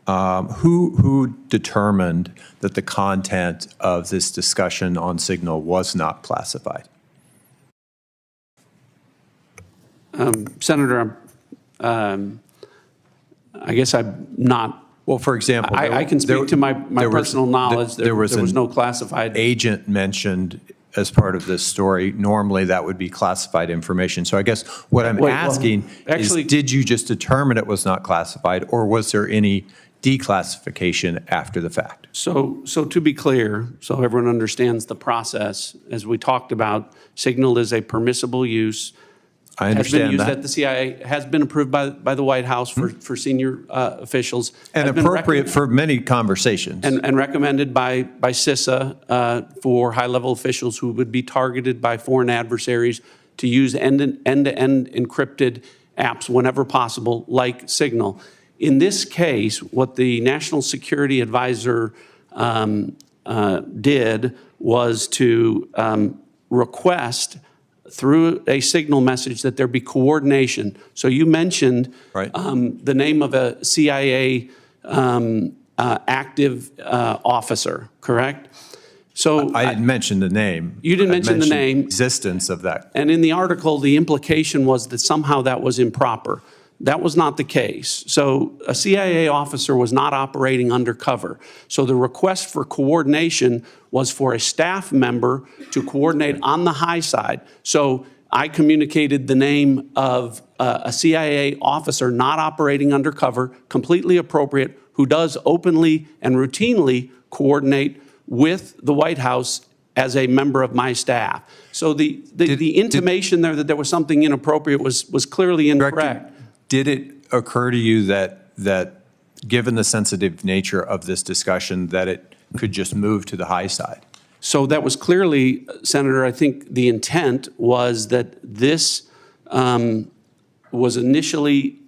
Who determined that the content of this discussion on Signal was not classified? Senator, I guess I'm not. Well, for example, I can speak to my personal knowledge. There was no classified agent mentioned as part of this story. Normally, that would be classified information. So I guess what I'm asking is, did you just determine it was not classified, or was there any declassification after the fact? So to be clear, so everyone understands the process, as we talked about, Signal is a permissible use. I understand has been used that. at the CIA, has been approved by the White House for senior officials. And appropriate for many conversations. And recommended by CISA for high-level officials who would be targeted by foreign adversaries to use end-to-end encrypted apps whenever possible, like Signal. In this case, what the National Security Advisor did was to request through a Signal message that there be coordination. So you mentioned the name of a CIA active officer, correct? So I didn't mention the name. You didn't mention the name. Existence of that. And in the article, the implication was that somehow that was improper. That was not the case. So a CIA officer was not operating undercover. So the request for coordination was for a staff member to coordinate on the high side. So I communicated the name of a CIA officer not operating undercover, completely appropriate, who does openly and routinely coordinate with the White House as a member of my staff. So the intimation there that there was something inappropriate was clearly incorrect. Did it occur to you that given the sensitive nature of this discussion, that it could just move to the high side? So that was clearly, Senator, I think the intent was that this was initially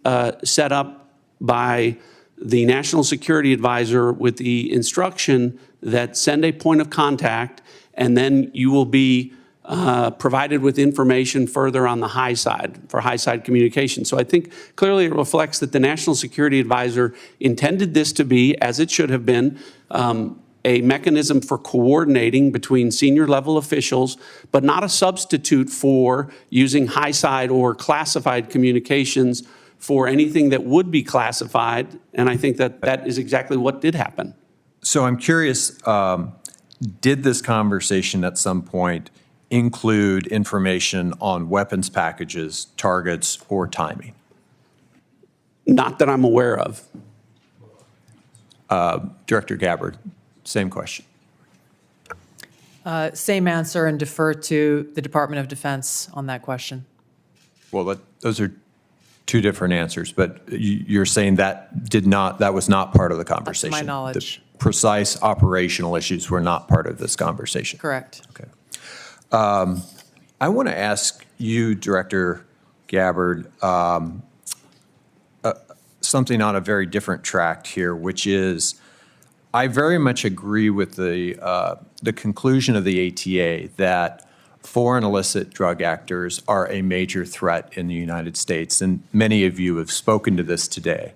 set up by the National Security Advisor with the instruction that send a point of contact, and then you will be provided with information further on the high side for high side communication. So I think clearly it reflects that the National Security Advisor intended this to be, as it should have been, a mechanism for coordinating between senior level officials, but not a substitute for using high side or classified communications for anything that would be classified. And I think that that is exactly what did happen. So I'm curious, did this conversation at some point include information on weapons packages, targets, or timing? Not that I'm aware of. Director Gabbard, same question. Same answer, and defer to the Department of Defense on that question. Well, those are two different answers, but you're saying that was not part of the conversation? That's my knowledge. The precise operational issues were not part of this conversation? Correct. Okay. I want to ask you, Director Gabbard, something on a very different track here, which is I very much agree with the conclusion of the ATA that foreign illicit drug actors are a major threat in the United States, and many of you have spoken to this today.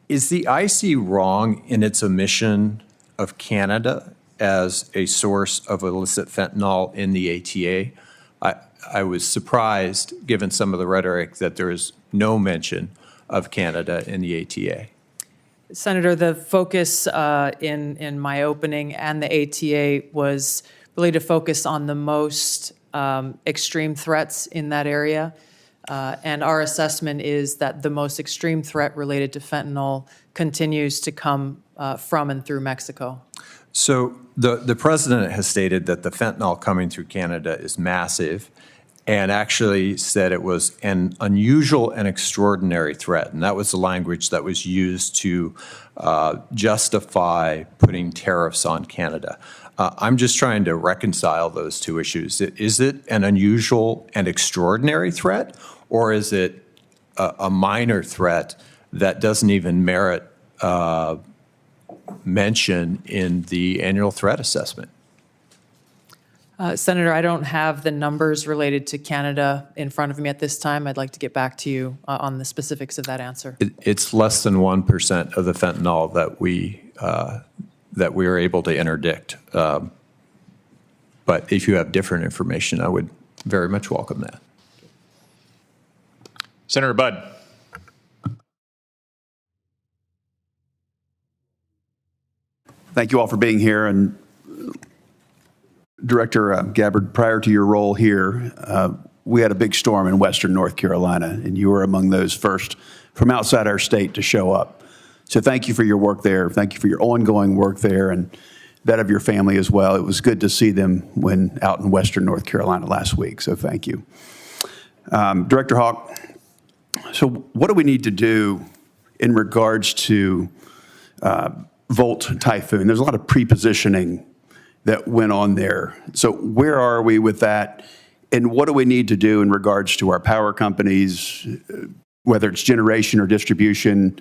Is the IC wrong in its omission of Canada as a source of illicit fentanyl in the ATA? I was surprised, given some of the rhetoric, that there is no mention of Canada in the ATA. Senator, the focus in my opening and the ATA was really to focus on the most extreme threats in that area. And our assessment is that the most extreme threat related to fentanyl continues to come from and through Mexico. So the president has stated that the fentanyl coming through Canada is massive, and actually said it was an unusual and extraordinary threat. And that was the language that was used to justify putting tariffs on Canada. I'm just trying to reconcile those two issues. Is it an unusual and extraordinary threat, or is it a minor threat that doesn't even merit mention in the annual threat assessment? Senator, I don't have the numbers related to Canada in front of me at this time. I'd like to get back to you on the specifics of that answer. It's less than 1% of the fentanyl that we are able to interdict. But if you have different information, I would very much welcome that. Senator Budd. Thank you all for being here. And Director Gabbard, prior to your role here, we had a big storm in western North Carolina, and you were among those first from outside our state to show up. So thank you for your work there. Thank you for your ongoing work there and that of your family as well. It was good to see them when out in western North Carolina last week, so thank you. Director Hawk, so what do we need to do in regards to Volt Typhoon? There's a lot of pre-positioning that went on there. So where are we with that? And what do we need to do in regards to our power companies, whether it's generation or distribution,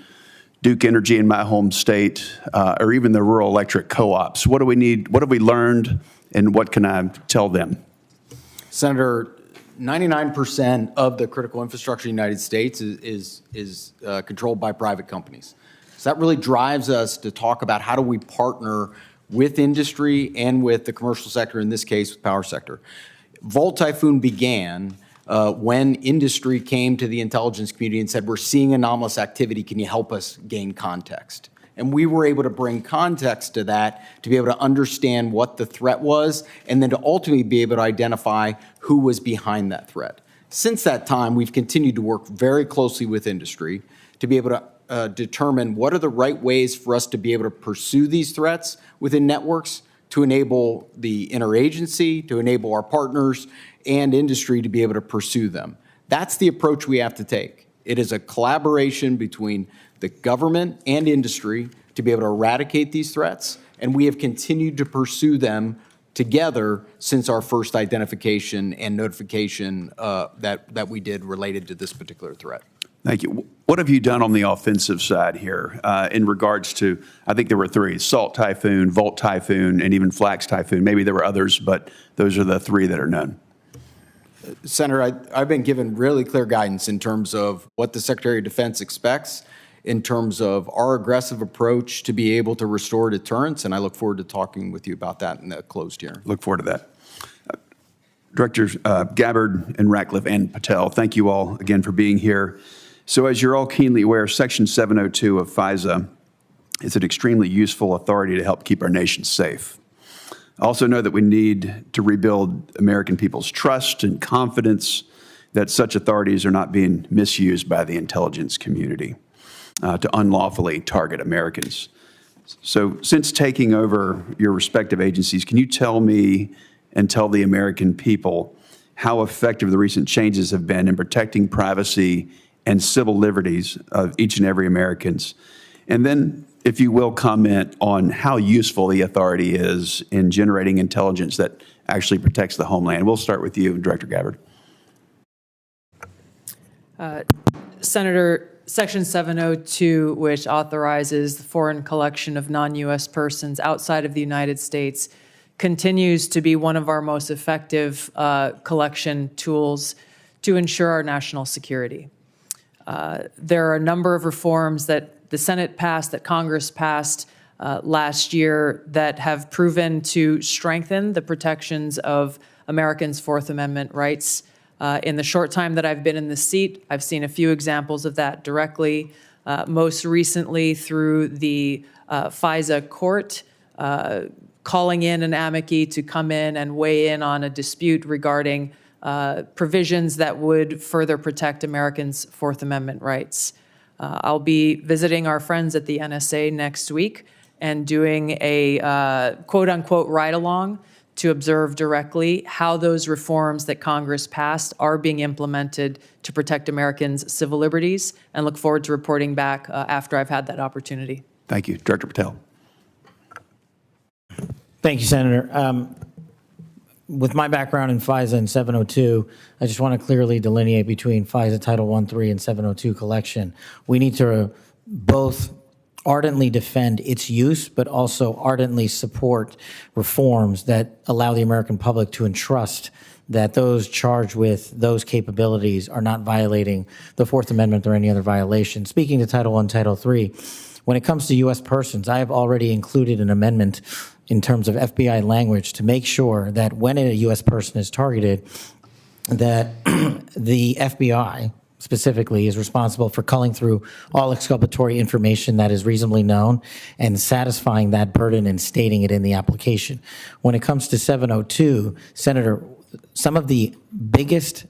Duke Energy in my home state, or even the rural electric co-ops? What do we need? What have we learned? And what can I tell them? Senator, 99% of the critical infrastructure in the United States is controlled by private companies. So that really drives us to talk about how do we partner with industry and with the commercial sector, in this case, with power sector. Volt Typhoon began when industry came to the intelligence community and said, we're seeing anomalous activity, can you help us gain context? And we were able to bring context to that to be able to understand what the threat was and then to ultimately be able to identify who was behind that threat. Since that time, we've continued to work very closely with industry to be able to determine what are the right ways for us to be able to pursue these threats within networks to enable the interagency, to enable our partners and industry to be able to pursue them. That's the approach we have to take. It is a collaboration between the government and industry to be able to eradicate these threats and we have continued to pursue them together since our first identification and notification that we did related to this particular threat. Thank you. What have you done on the offensive side here in regards to, I think there were three, Salt Typhoon, Volt Typhoon, and even Flax Typhoon. Maybe there were others, but those are the three that are known. Senator, I've been given really clear guidance in terms of what the Secretary of Defense expects in terms of our aggressive approach to be able to restore deterrence, and I look forward to talking with you about that in the closed hearing. Look forward to that. Directors Gabbard and Ratcliffe and Patel, thank you all again for being here. So as you're all keenly aware, Section 702 of FISA is an extremely useful authority to help keep our nation safe. I also know that we need to rebuild American people's trust and confidence that such authorities are not being misused by the intelligence community to unlawfully target Americans. So since taking over your respective agencies, can you tell me and tell the American people how effective the recent changes have been in protecting privacy and civil liberties of each and every Americans? And then, if you will, comment on how useful the authority is in generating intelligence that actually protects the homeland. We'll start with you, Director Gabbard. Senator, Section 702, which authorizes the foreign collection of non-U.S. persons outside of the United States, continues to be one of our most effective collection tools to ensure our national security. There are a number of reforms that the Senate passed, that Congress passed last year that have proven to strengthen the protections of Americans' Fourth Amendment rights. In the short time that I've been in the seat, I've seen a few examples of that directly, most recently through the FISA court, calling in an amici to come in and weigh in on a dispute regarding provisions that would further protect Americans' Fourth Amendment rights. I'll be visiting our friends at the NSA next week and doing a quote-unquote ride-along to observe directly how those reforms that Congress passed are being implemented to protect Americans' civil liberties, and look forward to reporting back after I've had that opportunity. Thank you. Director Patel. Thank you, Senator. With my background in FISA and 702, I just want to clearly delineate between FISA Title 1.3 and 702 collection. We need to both ardently defend its use, but also ardently support reforms that allow the American public to entrust that those charged with those capabilities are not violating the Fourth Amendment or any other violation. Speaking to Title 1, Title 3, when it comes to U.S. persons, I have already included an amendment in terms of FBI language to make sure that when a U.S. person is targeted, that the FBI specifically is responsible for culling through all exculpatory information that is reasonably known and satisfying that burden and stating it in the application. When it comes to 702, Senator, some of the biggest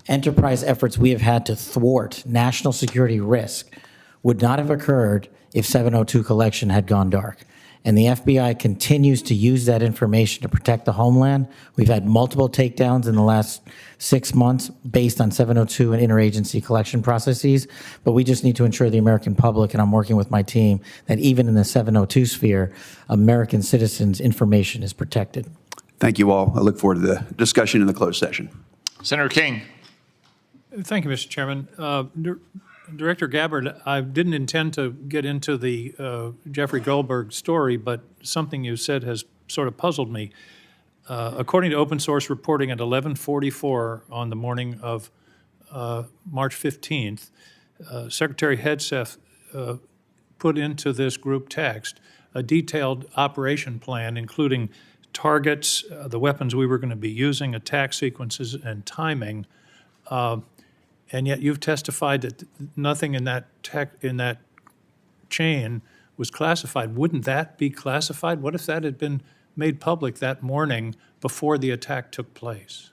enterprise efforts we have had to thwart national security risk would not have occurred if 702 collection had gone dark. And the FBI continues to use that information to protect the homeland. We've had multiple takedowns in the last 6 months based on 702 and interagency collection processes, but we just need to ensure the American public, and I'm working with my team, that even in the 702 sphere, American citizens' information is protected. Thank you all. I look forward to the discussion in the closed session. Senator King. Thank you, Mr. Chairman. Director Gabbard, I didn't intend to get into the Jeffrey Goldberg story, but something you said has sort of puzzled me. According to open source reporting at 11:44 on the morning of March 15th, Secretary Hegseth put into this group text a detailed operation plan, including targets, the weapons we were going to be using, attack sequences, and timing. And yet you've testified that nothing in that chain was classified. Wouldn't that be classified? What if that had been made public that morning before the attack took place?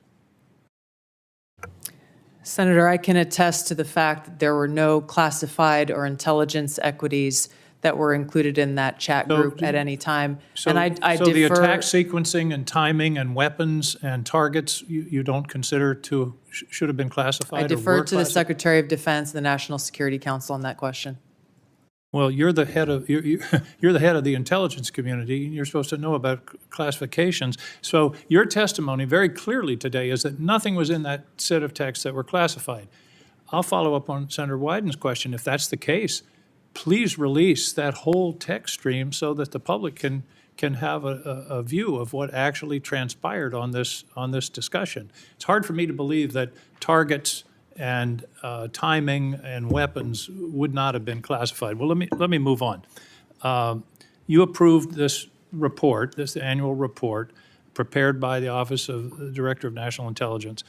Senator, I can attest to the fact that there were no classified or intelligence equities that were included in that chat group at any time. And I so defer, the attack sequencing and timing and weapons and targets you don't consider to should have been classified? I defer to the Secretary of Defense, the National Security Council on that question. Well, you're the head of you're the head of the intelligence community, and you're supposed to know about classifications. So your testimony very clearly today is that nothing was in that set of texts that were classified. I'll follow up on Senator Wyden's question. If that's the case, please release that whole text stream so that the public can have a view of what actually transpired on this discussion. It's hard for me to believe that targets and timing and weapons would not have been classified. Well, let me move on. You approved this report, this annual report, prepared by the Office of the Director of National Intelligence.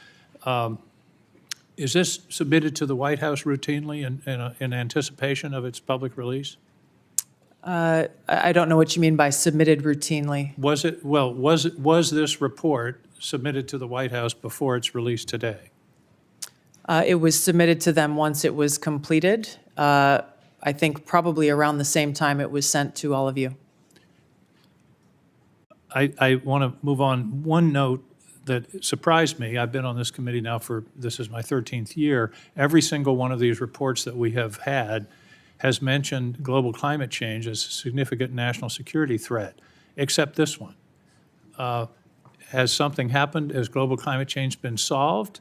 Is this submitted to the White House routinely in anticipation of its public release? I don't know what you mean by submitted routinely. Was this report submitted to the White House before its release today? It was submitted to them once it was completed. I think probably around the same time it was sent to all of you. I want to move on. One note that surprised me, I've been on this committee now this is my 13th year. Every single one of these reports that we have had has mentioned global climate change as a significant national security threat, except this one. Has something happened? Has global climate change been solved?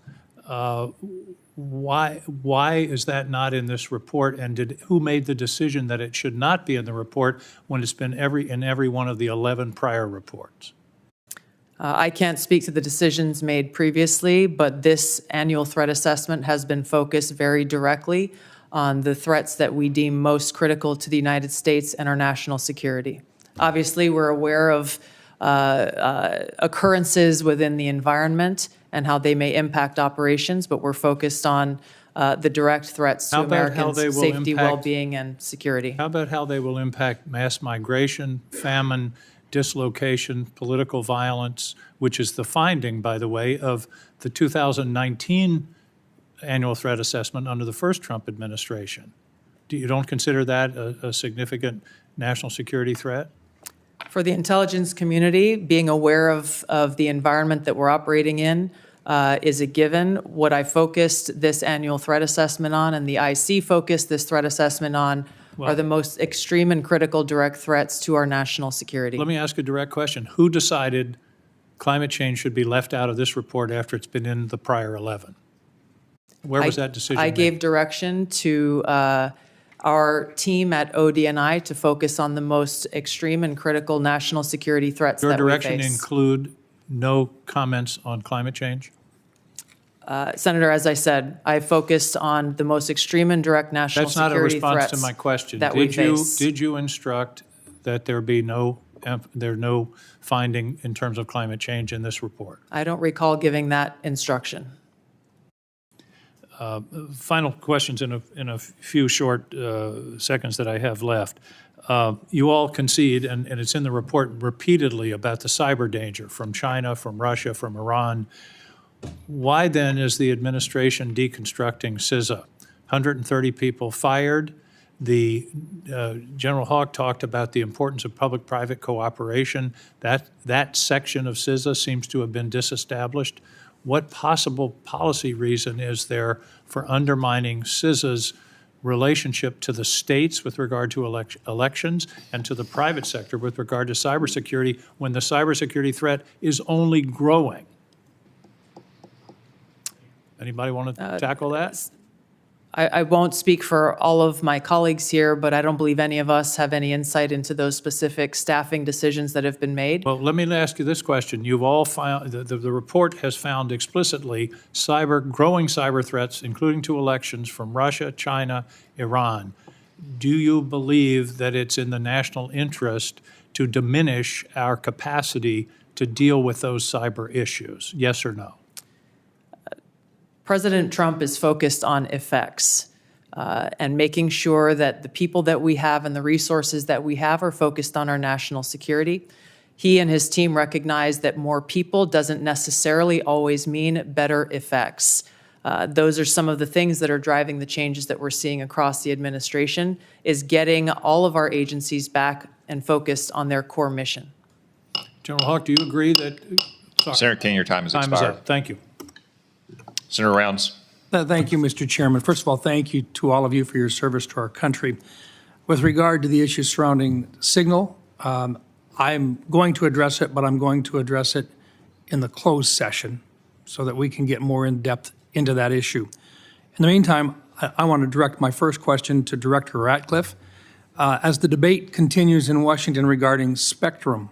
Why is that not in this report? And who made the decision that it should not be in the report when it's been in every one of the 11 prior reports? I can't speak to the decisions made previously, but this annual threat assessment has been focused very directly on the threats that we deem most critical to the United States and our national security. Obviously, we're aware of occurrences within the environment and how they may impact operations, but we're focused on the direct threats to Americans' safety, well-being, and security. How about how they will impact mass migration, famine, dislocation, political violence, which is the finding, by the way, of the 2019 annual threat assessment under the first Trump administration? You don't consider that a significant national security threat? For the intelligence community, being aware of the environment that we're operating in is a given. What I focused this annual threat assessment on, and the IC focused this threat assessment on, are the most extreme and critical direct threats to our national security. Let me ask a direct question. Who decided climate change should be left out of this report after it's been in the prior 11? Where was that decision I made? gave direction to our team at ODNI to focus on the most extreme and critical national security threats that we face. Your direction include no comments on climate change? Senator, as I said, I focused on the most extreme and direct national security threats. That's not a response to my question. That we face. Did you instruct that there be no finding in terms of climate change in this report? I don't recall giving that instruction. Final questions in a few short seconds that I have left. You all concede, and it's in the report repeatedly, about the cyber danger from China, from Russia, from Iran. Why then is the administration deconstructing CISA? 130 people fired. The General Hawk talked about the importance of public-private cooperation. That section of CISA seems to have been disestablished. What possible policy reason is there for undermining CISA's relationship to the states with regard to elections and to the private sector with regard to cybersecurity when the cybersecurity threat is only growing? Anybody want to tackle that? I won't speak for all of my colleagues here, but I don't believe any of us have any insight into those specific staffing decisions that have been made. Well, let me ask you this question. You've all found, the report has found explicitly growing cyber threats, including to elections, from Russia, China, Iran. Do you believe that it's in the national interest to diminish our capacity to deal with those cyber issues? Yes or no? President Trump is focused on effects and making sure that the people that we have and the resources that we have are focused on our national security. He and his team recognize that more people doesn't necessarily always mean better effects. Those are some of the things that are driving the changes that we're seeing across the administration, is getting all of our agencies back and focused on their core mission. General Hawk, do you agree that? Senator King, your time has expired. Time is up. Thank you. Senator Rounds. Thank you, Mr. Chairman. First of all, thank you to all of you for your service to our country. With regard to the issue surrounding Signal, I'm going to address it, but I'm going to address it in the closed session so that we can get more in depth into that issue. In the meantime, I want to direct my first question to Director Ratcliffe. As the debate continues in Washington regarding spectrum,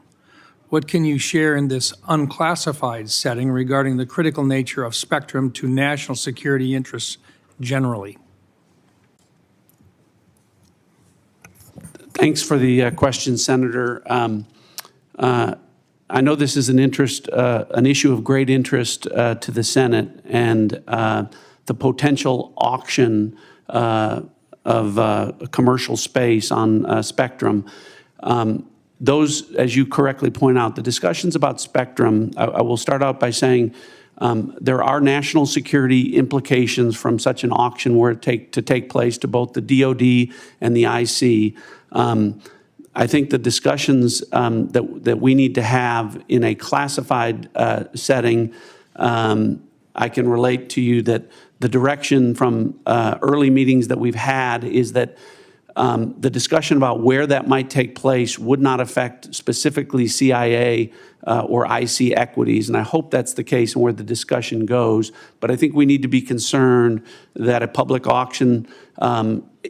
what can you share in this unclassified setting regarding the critical nature of spectrum to national security interests generally? Thanks for the question, Senator. I know this is an issue of great interest to the Senate, and the potential auction of commercial space on spectrum. Those, as you correctly point out, the discussions about spectrum, I will start out by saying there are national security implications from such an auction were to take place to both the DoD and the IC. I think the discussions that we need to have in a classified setting, I can relate to you that the direction from early meetings that we've had is that the discussion about where that might take place would not affect specifically CIA or IC equities, and I hope that's the case and where the discussion goes. But I think we need to be concerned that a public auction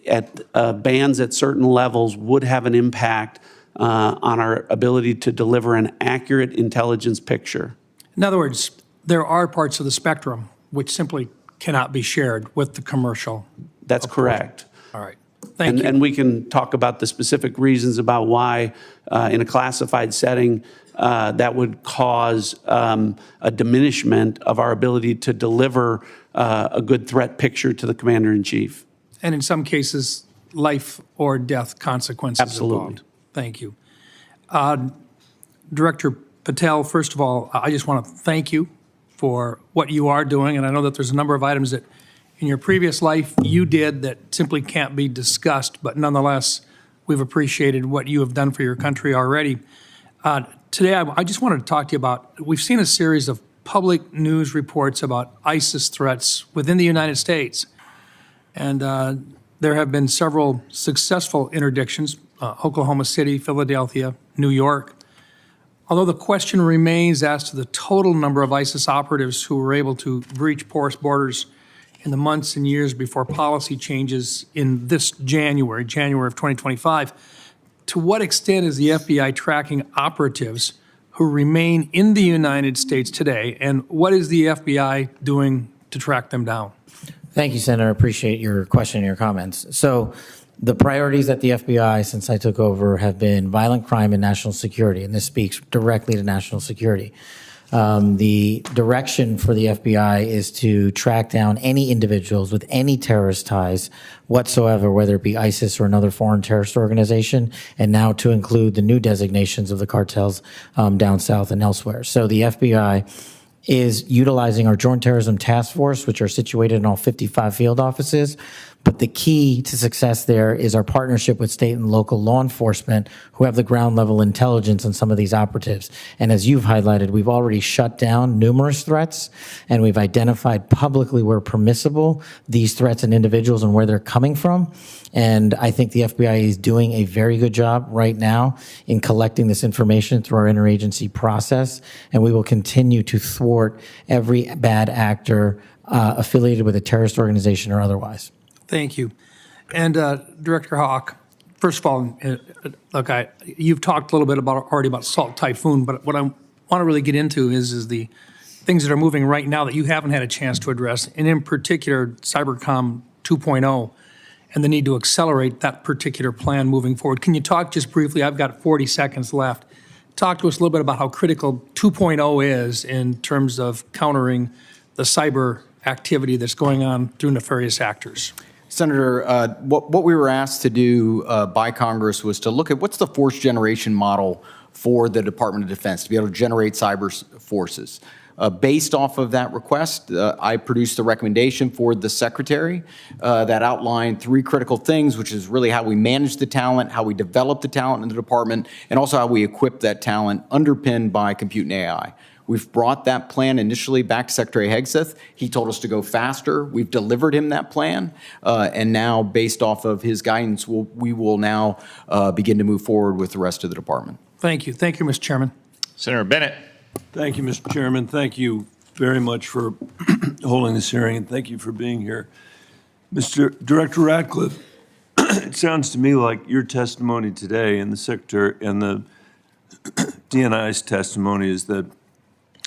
at bands at certain levels would have an impact on our ability to deliver an accurate intelligence picture. In other words, there are parts of the spectrum which simply cannot be shared with the commercial. That's correct. All right. Thank you. And we can talk about the specific reasons about why in a classified setting that would cause a diminishment of our ability to deliver a good threat picture to the Commander-in-Chief. And in some cases, life or death consequences Absolutely. Involved. Thank you. Director Patel, first of all, I just want to thank you for what you are doing. And I know that there's a number of items that in your previous life you did that simply can't be discussed, but nonetheless, we've appreciated what you have done for your country already. Today, I just wanted to talk to you about, we've seen a series of public news reports about ISIS threats within the United States. And there have been several successful interdictions, Oklahoma City, Philadelphia, New York. Although the question remains as to the total number of ISIS operatives who were able to breach porous borders in the months and years before policy changes in this January of 2025, to what extent is the FBI tracking operatives who remain in the United States today, and what is the FBI doing to track them down? Thank you, Senator. I appreciate your question and your comments. So the priorities at the FBI since I took over have been violent crime and national security, and this speaks directly to national security. The direction for the FBI is to track down any individuals with any terrorist ties whatsoever, whether it be ISIS or another foreign terrorist organization, and now to include the new designations of the cartels down south and elsewhere. So the FBI is utilizing our Joint Terrorism Task Force, which are situated in all 55 field offices. But the key to success there is our partnership with state and local law enforcement who have the ground level intelligence on some of these operatives. And as you've highlighted, we've already shut down numerous threats, and we've identified publicly where permissible these threats and individuals and where they're coming from. And I think the FBI is doing a very good job right now in collecting this information through our interagency process. And we will continue to thwart every bad actor affiliated with a terrorist organization or otherwise. Thank you. And Director Hawk, first of all, look, you've talked a little bit already about Salt Typhoon, but what I want to really get into is the things that are moving right now that you haven't had a chance to address, and in particular, Cybercom 2.0 and the need to accelerate that particular plan moving forward. Can you talk just briefly? I've got 40 seconds left. Talk to us a little bit about how critical 2.0 is in terms of countering the cyber activity that's going on through nefarious actors. Senator, what we were asked to do by Congress was to look at what's the force generation model for the Department of Defense to be able to generate cyber forces. Based off of that request, I produced a recommendation for the Secretary that outlined 3 critical things, which is really how we manage the talent, how we develop the talent in the department, and also how we equip that talent underpinned by compute and AI. We've brought that plan initially back to Secretary Hegseth. He told us to go faster. We've delivered him that plan. And now, based off of his guidance, we will now begin to move forward with the rest of the department. Thank you. Thank you, Mr. Chairman. Senator Bennett. Thank you, Mr. Chairman. Thank you very much for holding this hearing, and thank you for being here. Mr. Director Ratcliffe, it sounds to me like your testimony today and the Secretary and the DNI's testimony is that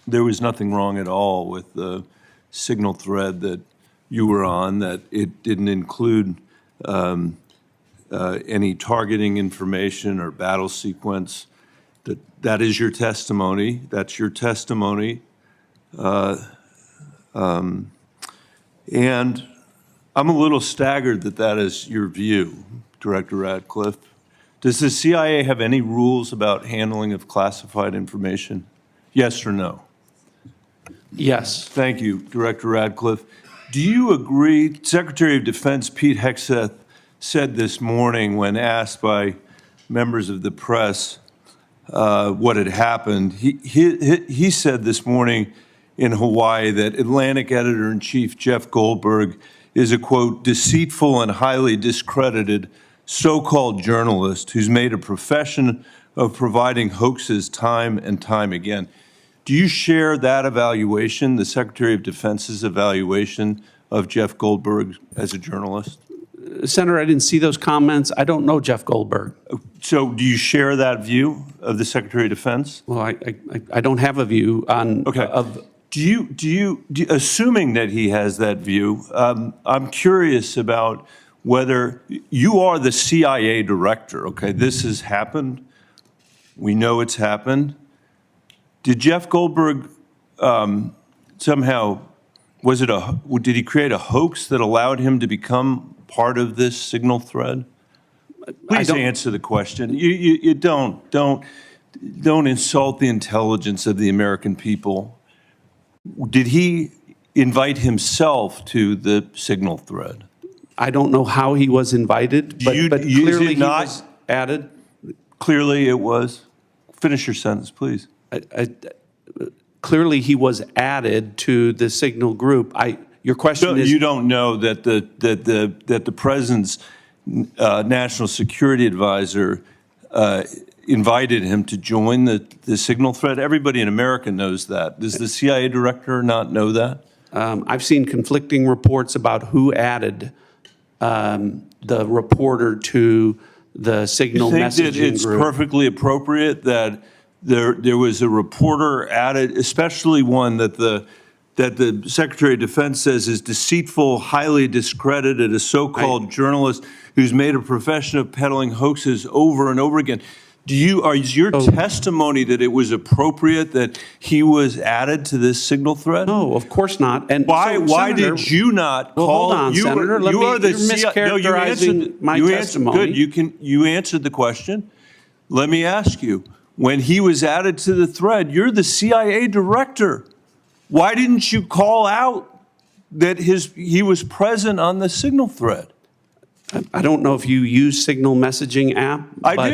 there was nothing wrong at all with the signal thread that you were on, that it didn't include any targeting information or battle sequence. That is your testimony. That's your testimony. And I'm a little staggered that that is your view, Director Ratcliffe. Does the CIA have any rules about handling of classified information? Yes or no? Yes. Thank you, Director Ratcliffe. Do you agree, Secretary of Defense Pete Hegseth said this morning when asked by members of the press what had happened, he said this morning in Hawaii that Atlantic Editor-in-Chief Jeff Goldberg is a, quote, deceitful and highly discredited so-called journalist who's made a profession of providing hoaxes time and time again. Do you share that evaluation, the Secretary of Defense's evaluation of Jeff Goldberg as a journalist? Senator, I didn't see those comments. I don't know Jeff Goldberg. So do you share that view of the Secretary of Defense? Well, I don't have a view on. Okay. Assuming that he has that view, I'm curious about whether you are the CIA director. Okay, this has happened. We know it's happened. Did Jeff Goldberg somehow, did he create a hoax that allowed him to become part of this signal thread? Please answer the question. You don't insult the intelligence of the American people. Did he invite himself to the signal thread? I don't know how he was invited, but clearly he was added. Clearly it was. Finish your sentence, please. Clearly he was added to the signal group. Your question is, you don't know that the president's national security advisor invited him to join the signal thread? Everybody in America knows that. Does the CIA director not know that? I've seen conflicting reports about who added the reporter to the signal messaging group. You think that it's perfectly appropriate that there was a reporter added, especially one that the Secretary of Defense says is deceitful, highly discredited, a so-called journalist who's made a profession of peddling hoaxes over and over again? Is your testimony that it was appropriate that he was added to this signal thread? No, of course not. And why did you not call? Hold on, Senator. You're mischaracterizing my testimony. Good. You answered the question. Let me ask you. When he was added to the thread, you're the CIA director. Why didn't you call out that he was present on the signal thread? I don't know if you use signal messaging app. I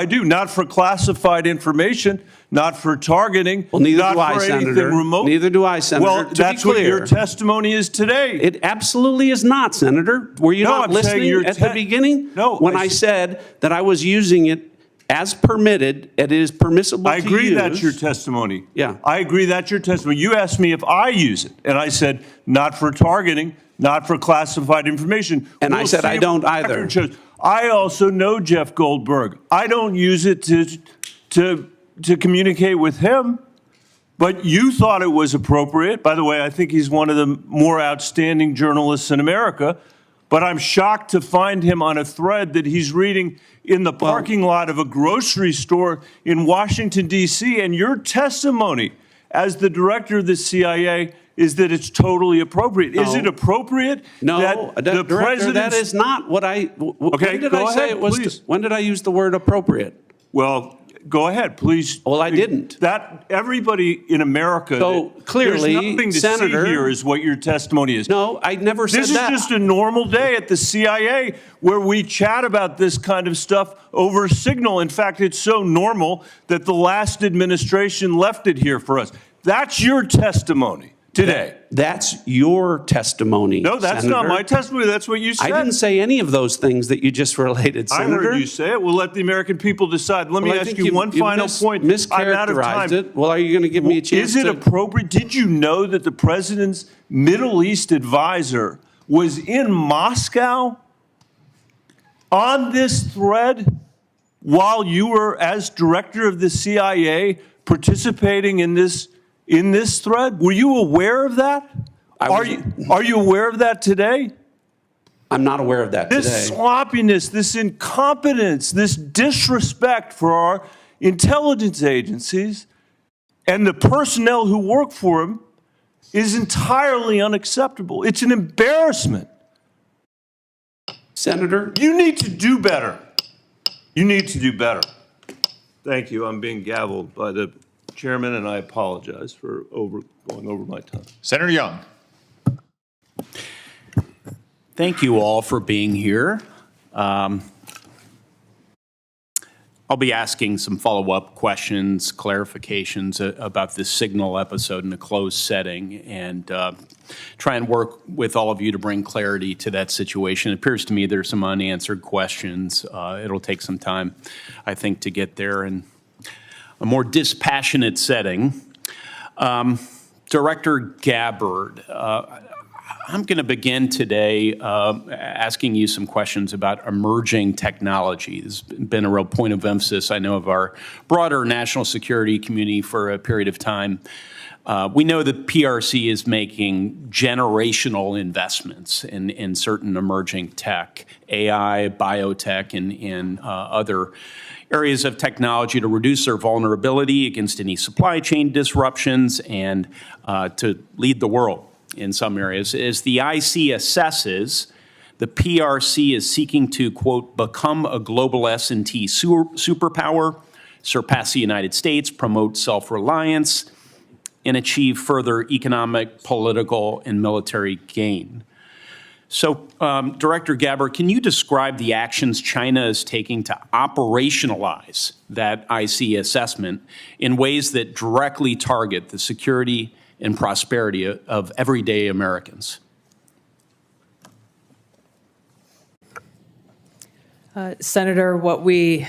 do. Not for classified information, not for targeting. Well, neither not do I, for Senator. Remote. Neither do I, Senator. Well, that's what your testimony is today. It absolutely is not, Senator. Were you not listening at the beginning? No. When I said that I was using it as permitted, it is permissible to use. I agree that's your testimony. Yeah. I agree that's your testimony. You asked me if I use it, and I said not for targeting, not for classified information. And I said I don't either. I also know Jeff Goldberg. I don't use it to communicate with him, but you thought it was appropriate. By the way, I think he's one of the more outstanding journalists in America. But I'm shocked to find him on a thread that he's reading in the parking lot of a grocery store in Washington, D.C. And your testimony as the director of the CIA is that it's totally appropriate. No. Is it appropriate? No, that the Director, that is not what I. Okay, when did I say it was? When did I use the word appropriate? Well, go ahead, please. Well, I didn't. That everybody in America. So clearly, there's nothing to Senator, see here is what your testimony is. No, I never said that. This is just a normal day at the CIA where we chat about this kind of stuff over signal. In fact, it's so normal that the last administration left it here for us. That's your testimony today. That's your testimony. No, that's Senator. not my testimony. That's what you said. I didn't say any of those things that you just related, Senator. I heard you say it. We'll let the American people decide. Let me ask you one final point. I'm out of time. Mischaracterized it. Well, are you going to give me a chance? Is it appropriate? Did you know that the president's Middle East advisor was in Moscow on this thread while you were, as director of the CIA, participating in this thread? Were you aware of that? Are you aware of that today? I'm not aware of that today. This sloppiness, this incompetence, this disrespect for our intelligence agencies and the personnel who work for them is entirely unacceptable. It's an embarrassment. Senator? You need to do better. You need to do better. Thank you. I'm being gavelled by the chairman, and I apologize for going over my time. Senator Young. Thank you all for being here. I'll be asking some follow-up questions, clarifications about this Signal episode in a closed setting, and try and work with all of you to bring clarity to that situation. It appears to me there's some unanswered questions. It'll take some time, I think, to get there in a more dispassionate setting. Director Gabbard, I'm going to begin today asking you some questions about emerging technology. This has been a real point of emphasis, I know, of our broader national security community for a period of time. We know that PRC is making generational investments in certain emerging tech, AI, biotech, and other areas of technology to reduce their vulnerability against any supply chain disruptions and to lead the world in some areas. As the IC assesses, the PRC is seeking to, quote, become a global S&T superpower, surpass the United States, promote self-reliance, and achieve further economic, political, and military gain. So, Director Gabbard, can you describe the actions China is taking to operationalize that IC assessment in ways that directly target the security and prosperity of everyday Americans? Senator, what we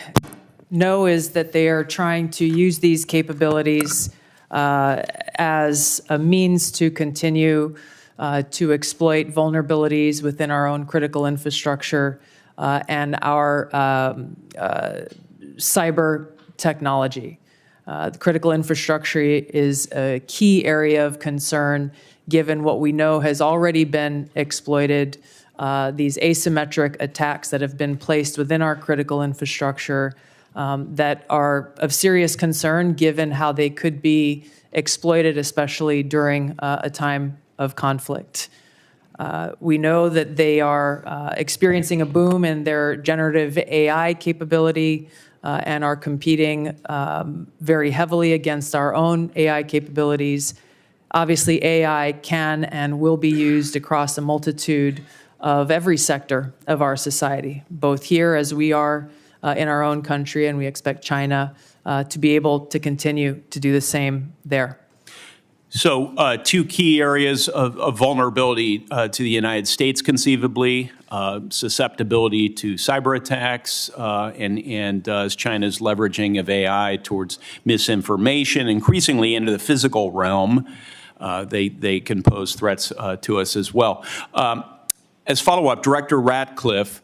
know is that they are trying to use these capabilities as a means to continue to exploit vulnerabilities within our own critical infrastructure and our cyber technology. The critical infrastructure is a key area of concern given what we know has already been exploited, these asymmetric attacks that have been placed within our critical infrastructure that are of serious concern given how they could be exploited, especially during a time of conflict. We know that they are experiencing a boom in their generative AI capability and are competing very heavily against our own AI capabilities. Obviously, AI can and will be used across a multitude of every sector of our society, both here as we are in our own country, and we expect China to be able to continue to do the same there. So two key areas of vulnerability to the United States, conceivably, susceptibility to cyber attacks, and as China's leveraging of AI towards misinformation, increasingly into the physical realm, they can pose threats to us as well. As follow-up, Director Ratcliffe,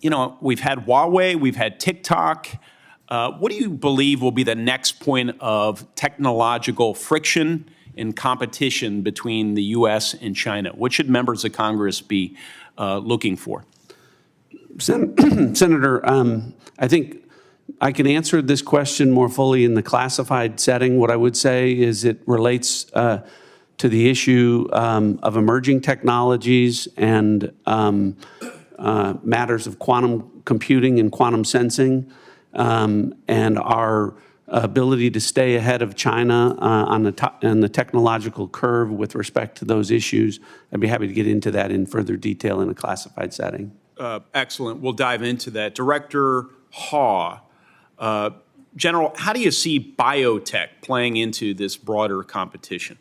you know, we've had Huawei, we've had TikTok. What do you believe will be the next point of technological friction and competition between the U.S. and China? What should members of Congress be looking for? Senator, I think I can answer this question more fully in the classified setting. What I would say is it relates to the issue of emerging technologies and matters of quantum computing and quantum sensing, and our ability to stay ahead of China on the technological curve with respect to those issues. I'd be happy to get into that in further detail in a classified setting. Excellent. We'll dive into that. Director Haw, General, how do you see biotech playing into this broader competition?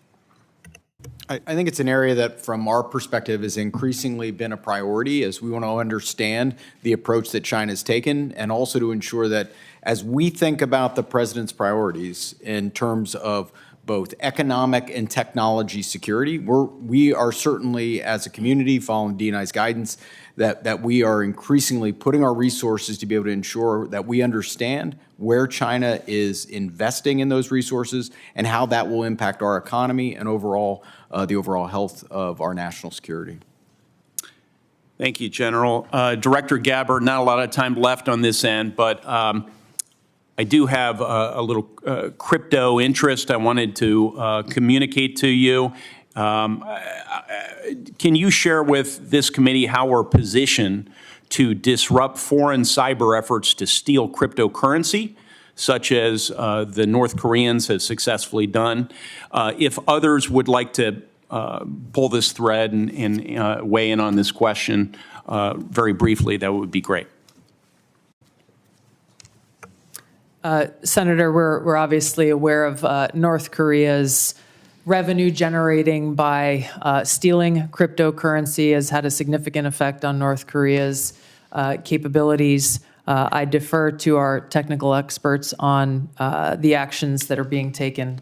I think it's an area that, from our perspective, has increasingly been a priority as we want to understand the approach that China's taken, and also to ensure that as we think about the president's priorities in terms of both economic and technology security, we are certainly, as a community, following D&I's guidance, that we are increasingly putting our resources to be able to ensure that we understand where China is investing in those resources and how that will impact our economy and overall the overall health of our national security. Thank you, General. Director Gabbard, not a lot of time left on this end, but I do have a little crypto interest I wanted to communicate to you. Can you share with this committee how we're positioned to disrupt foreign cyber efforts to steal cryptocurrency, such as the North Koreans have successfully done? If others would like to pull this thread and weigh in on this question very briefly, that would be great. Senator, we're obviously aware of North Korea's revenue generating by stealing cryptocurrency has had a significant effect on North Korea's capabilities. I defer to our technical experts on the actions that are being taken.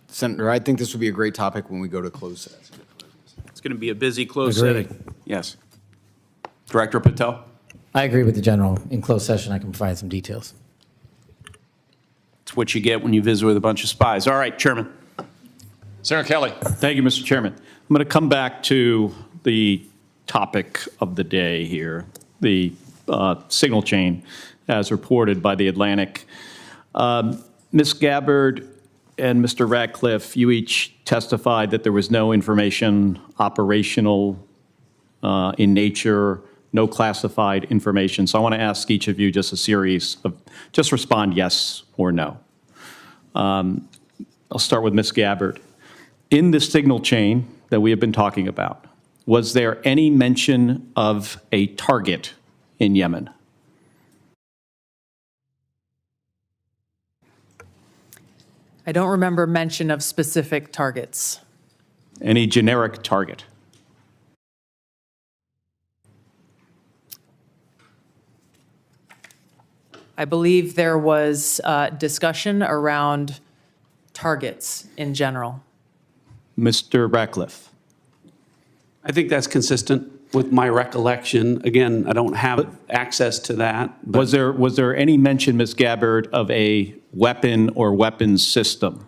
Senator, I think this would be a great topic when we go to closed session. It's going to be a busy closed Agreed. setting. Yes. Director Patel? I agree with the general. In closed session, I can provide some details. It's what you get when you visit with a bunch of spies. All right, Chairman. Senator Kelly. Thank you, Mr. Chairman. I'm going to come back to the topic of the day here, the signal chain as reported by The Atlantic. Ms. Gabbard and Mr. Ratcliffe, you each testified that there was no information operational in nature, no classified information. So I want to ask each of you just a series of, just respond yes or no. I'll start with Ms. Gabbard. In the signal chain that we have been talking about, was there any mention of a target in Yemen? I don't remember mention of specific targets. Any generic target? I believe there was discussion around targets in general. Mr. Ratcliffe? I think that's consistent with my recollection. Again, I don't have access to that. Was there any mention, Ms. Gabbard, of a weapon or weapons system?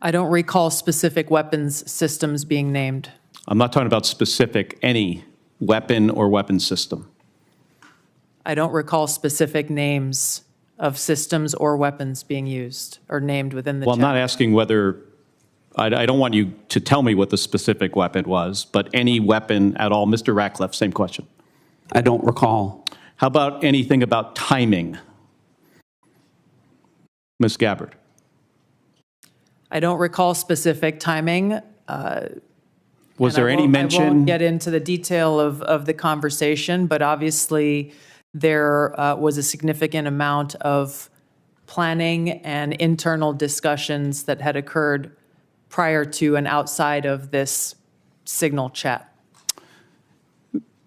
I don't recall specific weapons systems being named. I'm not talking about specific, any weapon or weapons system. I don't recall specific names of systems or weapons being used or named within the Well, chat. I'm not asking whether, I don't want you to tell me what the specific weapon was, but any weapon at all. Mr. Ratcliffe, same question. I don't recall. How about anything about timing? Ms. Gabbard? I don't recall specific timing. Was there any mention? I won't get into the detail of the conversation, but obviously there was a significant amount of planning and internal discussions that had occurred prior to and outside of this signal chat.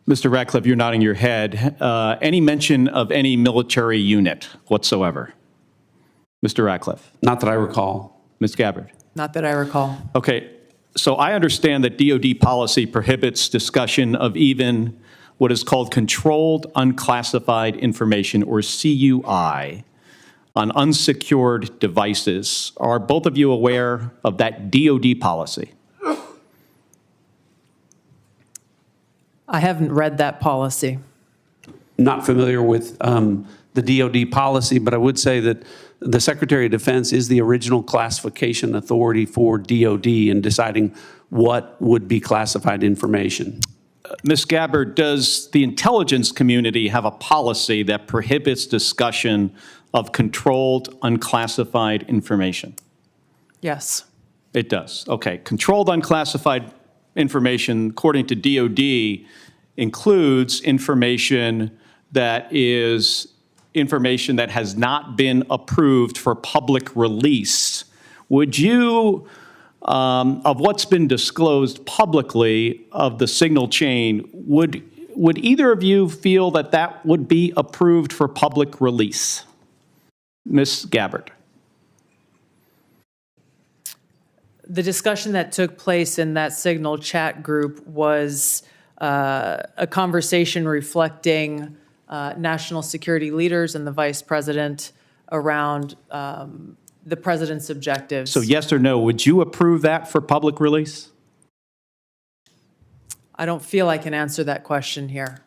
Mr. Ratcliffe, you're nodding your head. Any mention of any military unit whatsoever? Mr. Ratcliffe? Not that I recall. Ms. Gabbard? Not that I recall. Okay, so I understand that DoD policy prohibits discussion of even what is called controlled unclassified information, or CUI, on unsecured devices. Are both of you aware of that DoD policy? I haven't read that policy. Not familiar with the DoD policy, but I would say that the Secretary of Defense is the original classification authority for DoD in deciding what would be classified information. Ms. Gabbard, does the intelligence community have a policy that prohibits discussion of controlled unclassified information? Yes. It does. Okay. Controlled unclassified information, according to DoD, includes information that is information that has not been approved for public release. Would you, of what's been disclosed publicly of the signal chain, would either of you feel that that would be approved for public release? Ms. Gabbard. The discussion that took place in that Signal chat group was a conversation reflecting national security leaders and the vice president around the president's objectives. So yes or no, would you approve that for public release? I don't feel I can answer that question here.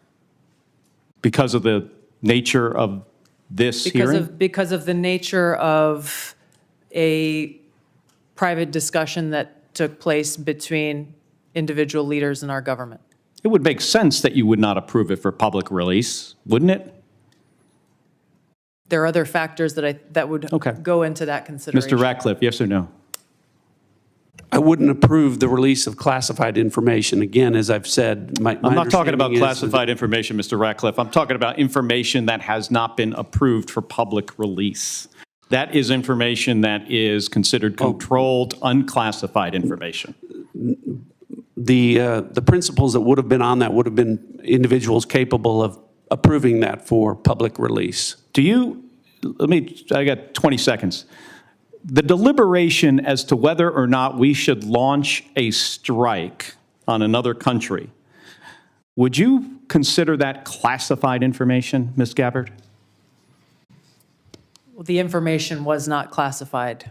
Because of the nature of this hearing? Because of the nature of a private discussion that took place between individual leaders in our government. It would make sense that you would not approve it for public release, wouldn't it? There are other factors that would go into that consideration. Mr. Ratcliffe, yes or no? I wouldn't approve the release of classified information. Again, as I've said, I'm not talking about classified information, Mr. Ratcliffe. I'm talking about information that has not been approved for public release. That is information that is considered controlled, unclassified information. The principles that would have been on that would have been individuals capable of approving that for public release. I got 20 seconds. The deliberation as to whether or not we should launch a strike on another country, would you consider that classified information, Ms. Gabbard? Well, the information was not classified.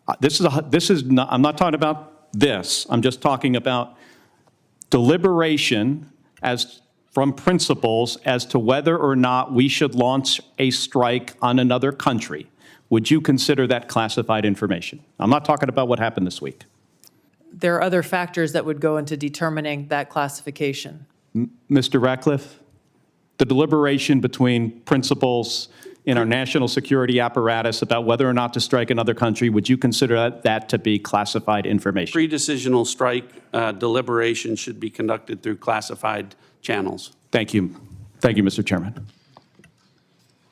I'm not talking about this. I'm just talking about deliberation from principles as to whether or not we should launch a strike on another country. Would you consider that classified information? I'm not talking about what happened this week. There are other factors that would go into determining that classification. Mr. Ratcliffe, the deliberation between principals in our national security apparatus about whether or not to strike another country, would you consider that to be classified information? Pre-decisional strike deliberation should be conducted through classified channels. Thank you. Thank you, Mr. Chairman.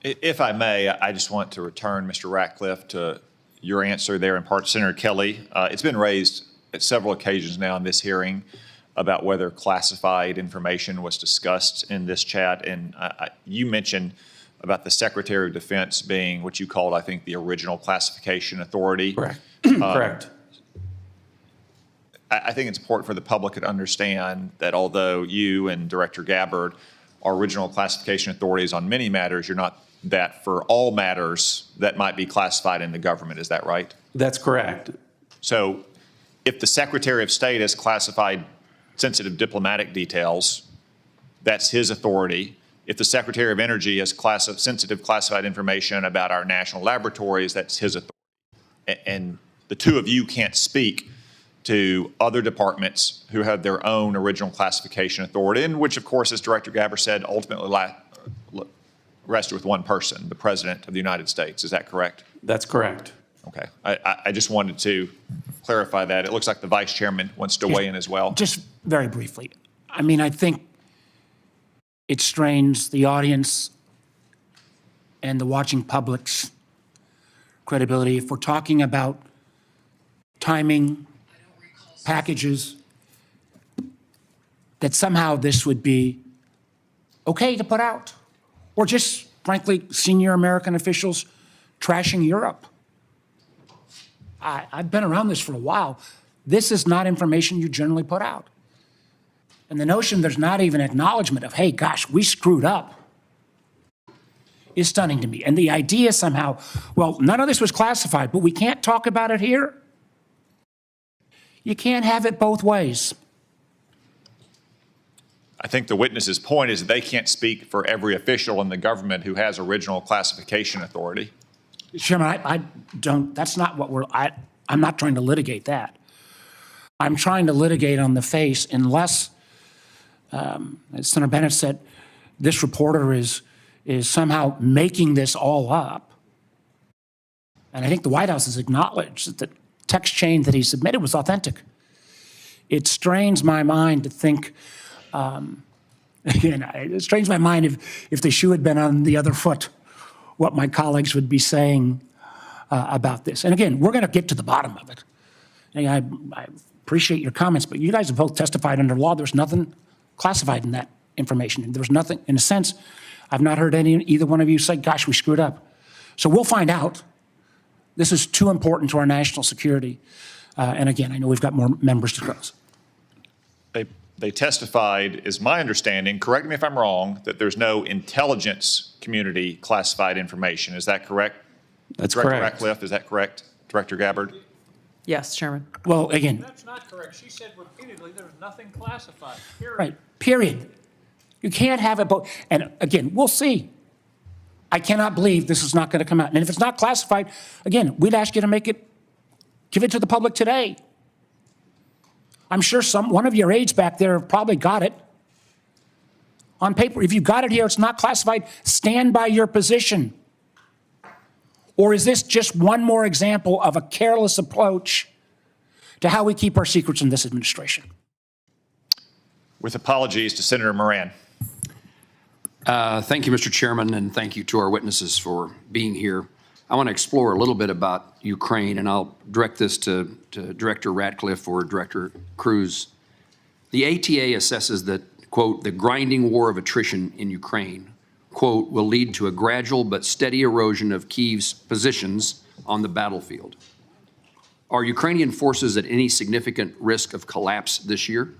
If I may, I just want to return, Mr. Ratcliffe, to your answer there in part, Senator Kelly. It's been raised at several occasions now in this hearing about whether classified information was discussed in this chat. And you mentioned about the Secretary of Defense being what you called, I think, the original classification authority. Correct. Correct. I think it's important for the public to understand that although you and Director Gabbard are original classification authorities on many matters, you're not that for all matters that might be classified in the government. Is that right? That's correct. So if the Secretary of State has classified sensitive diplomatic details, that's his authority. If the Secretary of Energy has sensitive classified information about our national laboratories, that's his authority. And the two of you can't speak to other departments who have their own original classification authority, and which, of course, as Director Gabbard said, ultimately rested with one person, the President of the United States. Is that correct? That's correct. Okay. I just wanted to clarify that. It looks like the Vice Chairman wants to weigh in as well. Just very briefly. I mean, I think it strains the audience and the watching public's credibility if we're talking about timing, packages, that somehow this would be okay to put out, or just, frankly, senior American officials trashing Europe. I've been around this for a while. This is not information you generally put out. And the notion there's not even acknowledgement of, hey, gosh, we screwed up, is stunning to me. And the idea somehow, well, none of this was classified, but we can't talk about it here. You can't have it both ways. I think the witness's point is that they can't speak for every official in the government who has original classification authority. Chairman, I don't, that's not what I'm not trying to litigate that. I'm trying to litigate on the face unless, as Senator Bennett said, this reporter is somehow making this all up. And I think the White House has acknowledged that the text chain that he submitted was authentic. It strains my mind to think Again, it strains my mind if the shoe had been on the other foot, what my colleagues would be saying about this. And again, we're going to get to the bottom of it. And I appreciate your comments, but you guys have both testified under law. There's nothing classified in that information. There's nothing, in a sense, I've not heard either one of you say, gosh, we screwed up. So we'll find out. This is too important to our national security. And again, I know we've got more members to close. They testified, is my understanding, correct me if I'm wrong, that there's no intelligence community classified information. Is that correct? That's Director correct. Ratcliffe, is that correct? Director Gabbard? Yes, Chairman. Well, again. That's not correct. She said repeatedly there's nothing classified, period. Right, period. You can't have it both. And again, we'll see. I cannot believe this is not going to come out. And if it's not classified, again, we'd ask you to give it to the public today. I'm sure one of your aides back there have probably got it on paper. If you got it here, it's not classified, stand by your position. Or is this just one more example of a careless approach to how we keep our secrets in this administration? With apologies to Senator Moran. Thank you, Mr. Chairman, and thank you to our witnesses for being here. I want to explore a little bit about Ukraine, and I'll direct this to Director Ratcliffe or Director Cruz. The ATA assesses that, quote, the grinding war of attrition in Ukraine, quote, will lead to a gradual but steady erosion of Kyiv's positions on the battlefield. Are Ukrainian forces at any significant risk of collapse this year?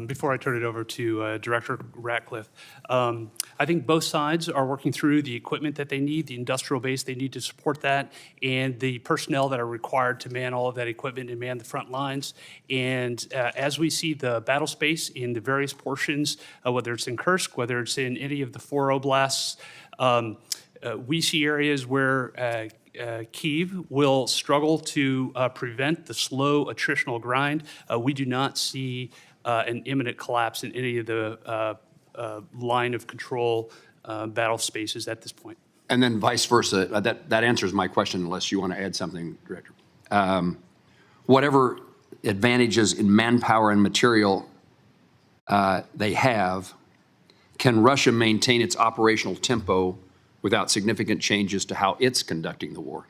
Before I turn it over to Director Ratcliffe, I think both sides are working through the equipment that they need, the industrial base they need to support that, and the personnel that are required to man all of that equipment and man the front lines. And as we see the battle space in the various portions, whether it's in Kursk, whether it's in any of the 4 oblasts, we see areas where Kyiv will struggle to prevent the slow attritional grind. We do not see an imminent collapse in any of the line of control battle spaces at this point. And then vice versa. That answers my question, unless you want to add something, Director. Whatever advantages in manpower and material they have, can Russia maintain its operational tempo without significant changes to how it's conducting the war?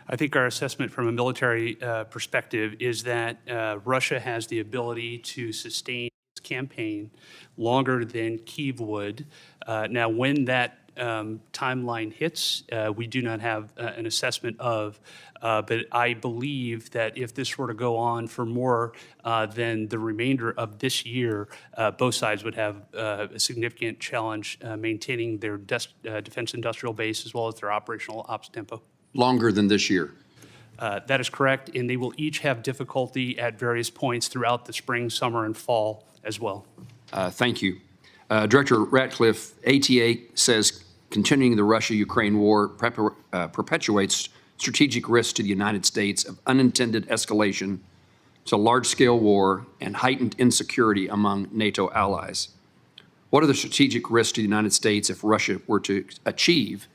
I think our assessment from a military perspective is that Russia has the ability to sustain its campaign longer than Kyiv would. Now, when that timeline hits, we do not have an assessment of, but I believe that if this were to go on for more than the remainder of this year, both sides would have a significant challenge maintaining their defense industrial base as well as their operational ops tempo. Longer than this year? That is correct, and they will each have difficulty at various points throughout the spring, summer, and fall as well. Thank you. Director Ratcliffe, ATA says continuing the Russia-Ukraine war perpetuates strategic risks to the United States of unintended escalation to large-scale war and heightened insecurity among NATO allies. What are the strategic risks to the United States if Russia were to achieve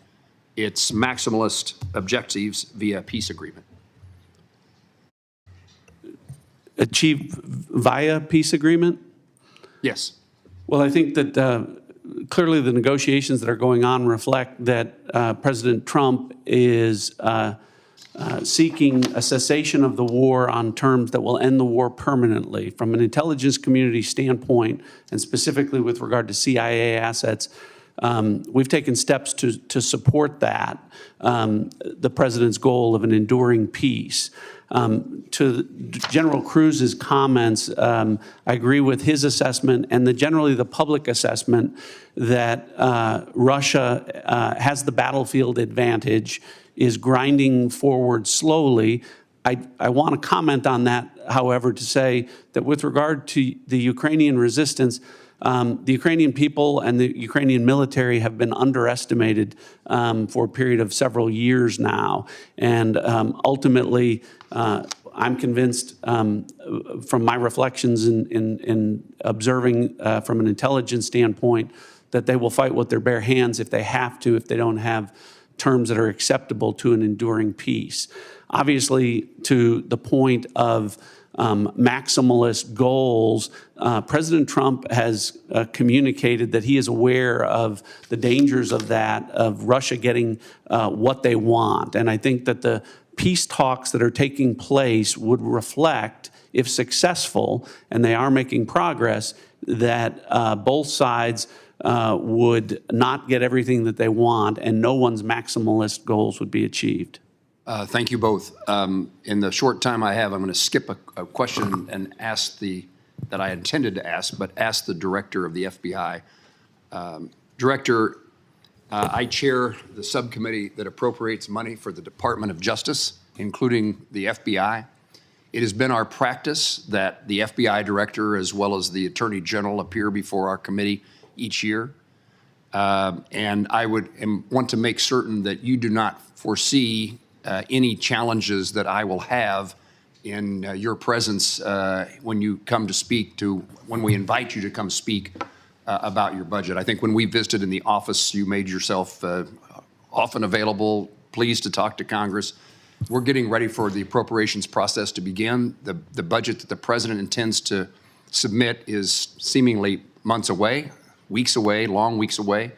its maximalist objectives via peace agreement? Achieve via peace agreement? Yes. Well, I think that clearly the negotiations that are going on reflect that President Trump is seeking a cessation of the war on terms that will end the war permanently. From an intelligence community standpoint, and specifically with regard to CIA assets, we've taken steps to support that, the president's goal of an enduring peace. To General Cruz's comments, I agree with his assessment and generally the public assessment that Russia has the battlefield advantage, is grinding forward slowly. I want to comment on that, however, to say that with regard to the Ukrainian resistance, the Ukrainian people and the Ukrainian military have been underestimated for a period of several years now. And ultimately, I'm convinced from my reflections in observing from an intelligence standpoint that they will fight with their bare hands if they have to, if they don't have terms that are acceptable to an enduring peace. Obviously, to the point of maximalist goals, President Trump has communicated that he is aware of the dangers of that, of Russia getting what they want. And I think that the peace talks that are taking place would reflect, if successful, and they are making progress, that both sides would not get everything that they want and no one's maximalist goals would be achieved. Thank you both. In the short time I have, I'm going to skip a question and ask that I intended to ask, but ask the director of the FBI. Director, I chair the subcommittee that appropriates money for the Department of Justice, including the FBI. It has been our practice that the FBI director as well as the Attorney General appear before our committee each year. And I want to make certain that you do not foresee any challenges that I will have in your presence when you come to speak when we invite you to come speak about your budget. I think when we visited in the office, you made yourself often available, pleased to talk to Congress. We're getting ready for the appropriations process to begin. The budget that the president intends to submit is seemingly months away, weeks away, long weeks away.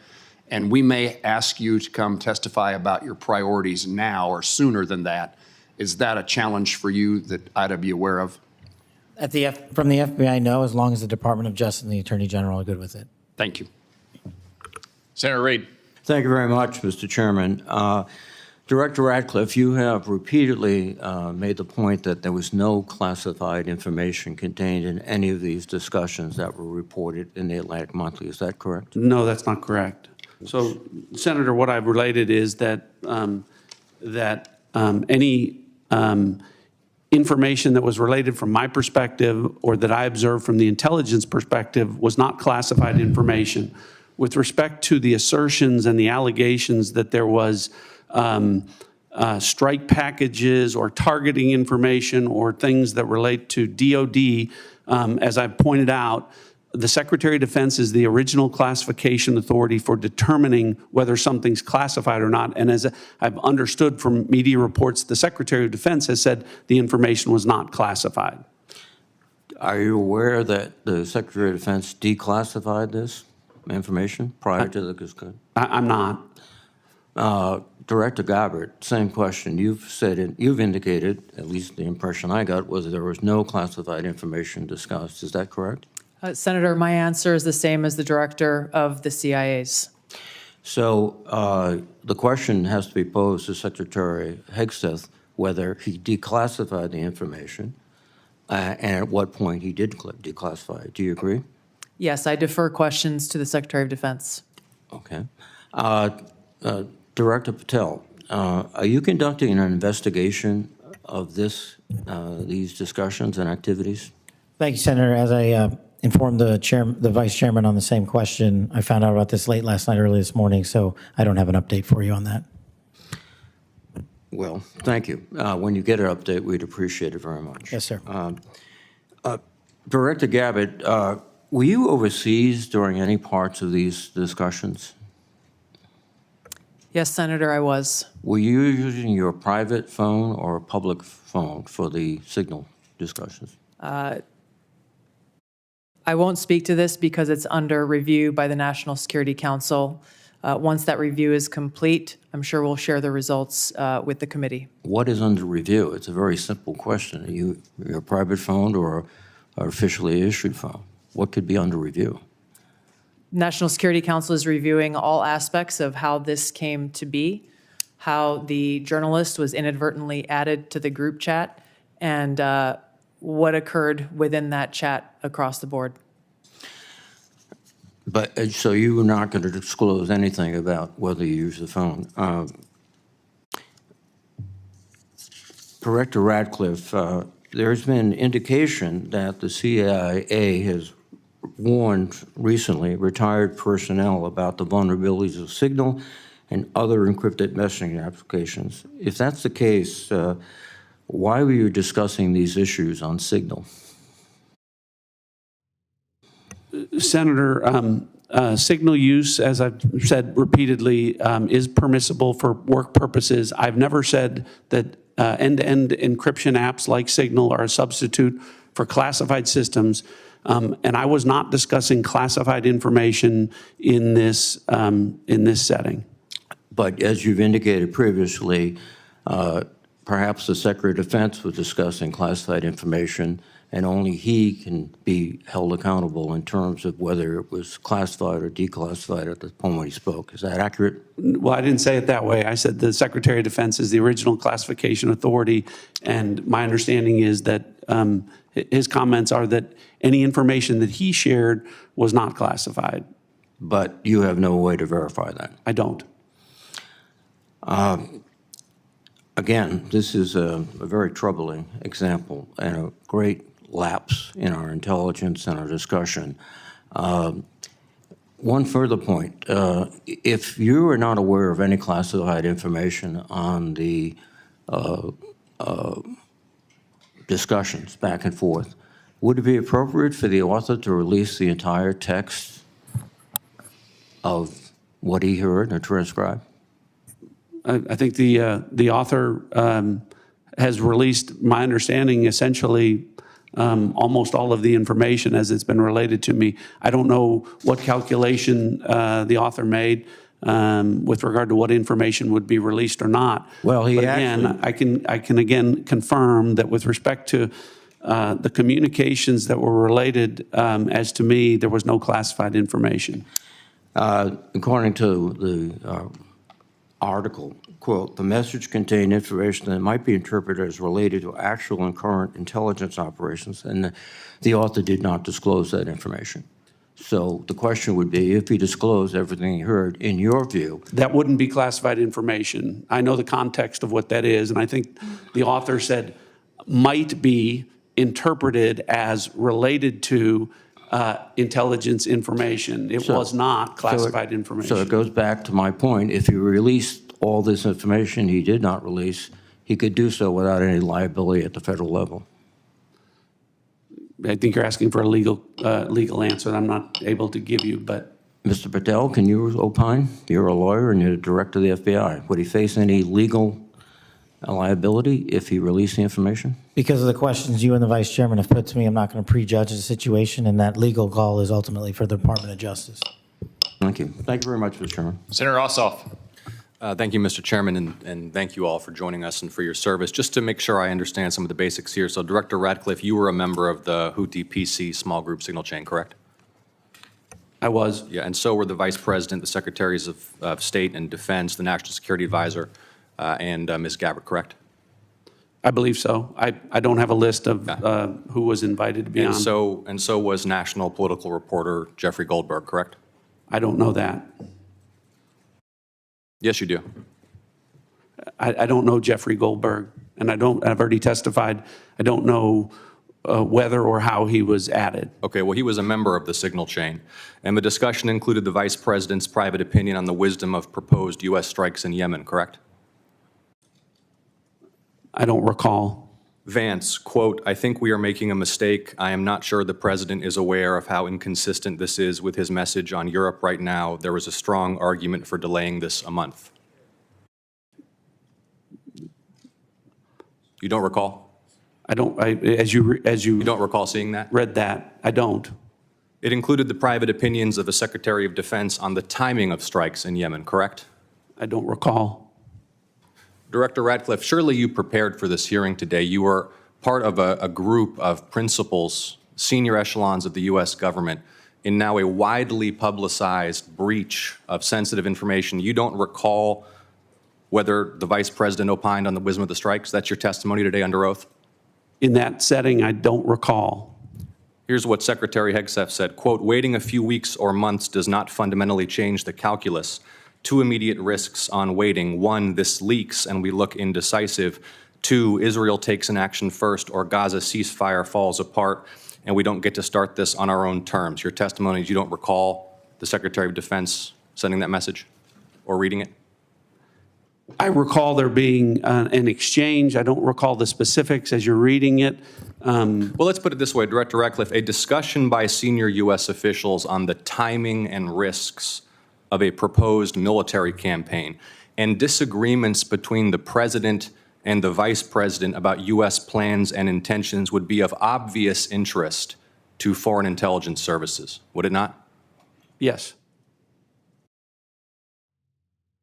And we may ask you to come testify about your priorities now or sooner than that. Is that a challenge for you that I'd be aware of? From the FBI, no, as long as the Department of Justice and the Attorney General are good with it. Thank you. Senator Reid. Thank you very much, Mr. Chairman. Director Ratcliffe, you have repeatedly made the point that there was no classified information contained in any of these discussions that were reported in the Atlantic Monthly. Is that correct? No, that's not correct. So, Senator, what I've related is that any information that was related from my perspective or that I observed from the intelligence perspective was not classified information. With respect to the assertions and the allegations that there was strike packages or targeting information or things that relate to DOD, as I've pointed out, the Secretary of Defense is the original classification authority for determining whether something's classified or not. And as I've understood from media reports, the Secretary of Defense has said the information was not classified. Are you aware that the Secretary of Defense declassified this information prior to the discussion? I'm not. Director Gabbard, same question. You've indicated, at least the impression I got, was that there was no classified information discussed. Is that correct? Senator, my answer is the same as the director of the CIA's. So the question has to be posed to Secretary Hegseth whether he declassified the information and at what point he did declassify it. Do you agree? Yes, I defer questions to the Secretary of Defense. Okay. Director Patel, are you conducting an investigation of these discussions and activities? Thank you, Senator. As I informed the vice chairman on the same question, I found out about this late last night, early this morning, so I don't have an update for you on that. Well, thank you. When you get an update, we'd appreciate it very much. Yes, sir. Director Gabbard, were you overseas during any parts of these discussions? Yes, Senator, I was. Were you using your private phone or a public phone for the signal discussions? I won't speak to this because it's under review by the National Security Council. Once that review is complete, I'm sure we'll share the results with the committee. What is under review? It's a very simple question. Are you your private phone or an officially issued phone? What could be under review? National Security Council is reviewing all aspects of how this came to be, how the journalist was inadvertently added to the group chat, and what occurred within that chat across the board. But so you were not going to disclose anything about whether you use the phone. Director Ratcliffe, there's been indication that the CIA has warned recently retired personnel about the vulnerabilities of Signal and other encrypted messaging applications. If that's the case, why were you discussing these issues on Signal? Senator, Signal use, as I've said repeatedly, is permissible for work purposes. I've never said that end-to-end encryption apps like Signal are a substitute for classified systems. And I was not discussing classified information in this setting. But as you've indicated previously, perhaps the Secretary of Defense was discussing classified information, and only he can be held accountable in terms of whether it was classified or declassified at the point when he spoke. Is that accurate? Well, I didn't say it that way. I said the Secretary of Defense is the original classification authority, and my understanding is that his comments are that any information that he shared was not classified. But you have no way to verify that? I don't. Again, this is a very troubling example and a great lapse in our intelligence and our discussion. One further point, if you are not aware of any classified information on the discussions back and forth, would it be appropriate for the author to release the entire text of what he heard or transcribed? I think the author has released, my understanding, essentially almost all of the information as it's been related to me. I don't know what calculation the author made with regard to what information would be released or not. Well, but again, I can again confirm that with respect to the communications that were related, as to me, there was no classified information. According to the article, quote, the message contained information that might be interpreted as related to actual and current intelligence operations, and the author did not disclose that information. So the question would be, if he disclosed everything he heard, in your view. That wouldn't be classified information. I know the context of what that is, and I think the author said might be interpreted as related to intelligence information. It was not classified information. So it goes back to my point. If he released all this information he did not release, he could do so without any liability at the federal level. I think you're asking for a legal answer that I'm not able to give you, but. Mr. Patel, can you opine? You're a lawyer and you're the director of the FBI. Would he face any legal liability if he released the information? Because of the questions you and the Vice Chairman have put to me, I'm not going to prejudge the situation, and that legal call is ultimately for the Department of Justice. Thank you. Thank you very much, Mr. Chairman. Senator Ossoff. Thank you, Mr. Chairman, and thank you all for joining us and for your service. Just to make sure I understand some of the basics here. So, Director Radcliffe, you were a member of the Houthi PC small group signal chain, correct? I was. Yeah, and so were the Vice President, the Secretaries of State and Defense, the National Security Advisor, and Ms. Gabbard, correct? I believe so. I don't have a list of who was invited to be on. And so was national political reporter Jeffrey Goldberg, correct? I don't know that. Yes, you do. I don't know Jeffrey Goldberg, and I've already testified. I don't know whether or how he was added. Okay, well, he was a member of the signal chain, and the discussion included the Vice President's private opinion on the wisdom of proposed U.S. strikes in Yemen, correct? I don't recall. Vance, quote, I think we are making a mistake. I am not sure the President is aware of how inconsistent this is with his message on Europe right now. There was a strong argument for delaying this a month. You don't recall? I don't, as you don't recall seeing that? Read that. I don't. It included the private opinions of the Secretary of Defense on the timing of strikes in Yemen, correct? I don't recall. Director Radcliffe, surely you prepared for this hearing today. You were part of a group of principals, senior echelons of the U.S. government, in now a widely publicized breach of sensitive information. You don't recall whether the Vice President opined on the wisdom of the strikes? That's your testimony today under oath? In that setting, I don't recall. Here's what Secretary Hegseth said, quote, waiting a few weeks or months does not fundamentally change the calculus. Two immediate risks on waiting. One, this leaks and we look indecisive. Two, Israel takes an action first or Gaza ceasefire falls apart and we don't get to start this on our own terms. Your testimony is you don't recall the Secretary of Defense sending that message or reading it? I recall there being an exchange. I don't recall the specifics as you're reading it. Well, let's put it this way, Director Ratcliffe, a discussion by senior U.S. officials on the timing and risks of a proposed military campaign and disagreements between the President and the Vice President about U.S. plans and intentions would be of obvious interest to foreign intelligence services, would it not? Yes.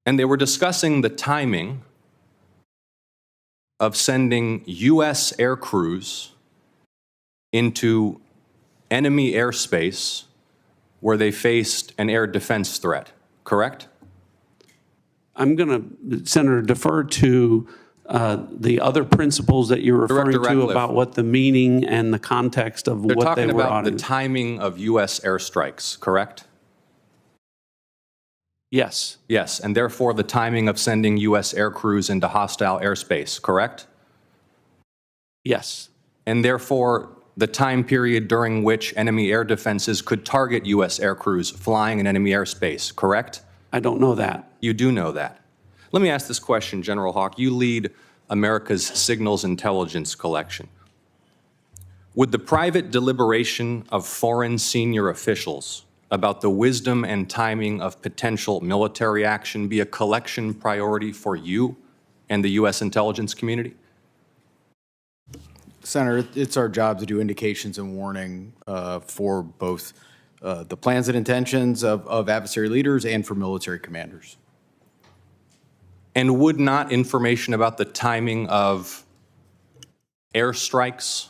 And they were discussing the timing of sending U.S. air crews into enemy airspace where they faced an air defense threat, correct? I'm going to, Senator, defer to the other principles that you're referring to about what the meaning and the context of They're what they talking were about auditing. the timing of U.S. airstrikes, correct? Yes. Yes, and therefore the timing of sending U.S. air crews into hostile airspace, correct? Yes. And therefore the time period during which enemy air defenses could target U.S. air crews flying in enemy airspace, correct? I don't know that. You do know that. Let me ask this question, General Hawk. You lead America's signals intelligence collection. Would the private deliberation of foreign senior officials about the wisdom and timing of potential military action be a collection priority for you and the U.S. intelligence community? Senator, it's our job to do indications and warning for both the plans and intentions of adversary leaders and for military commanders. And would not information about the timing of airstrikes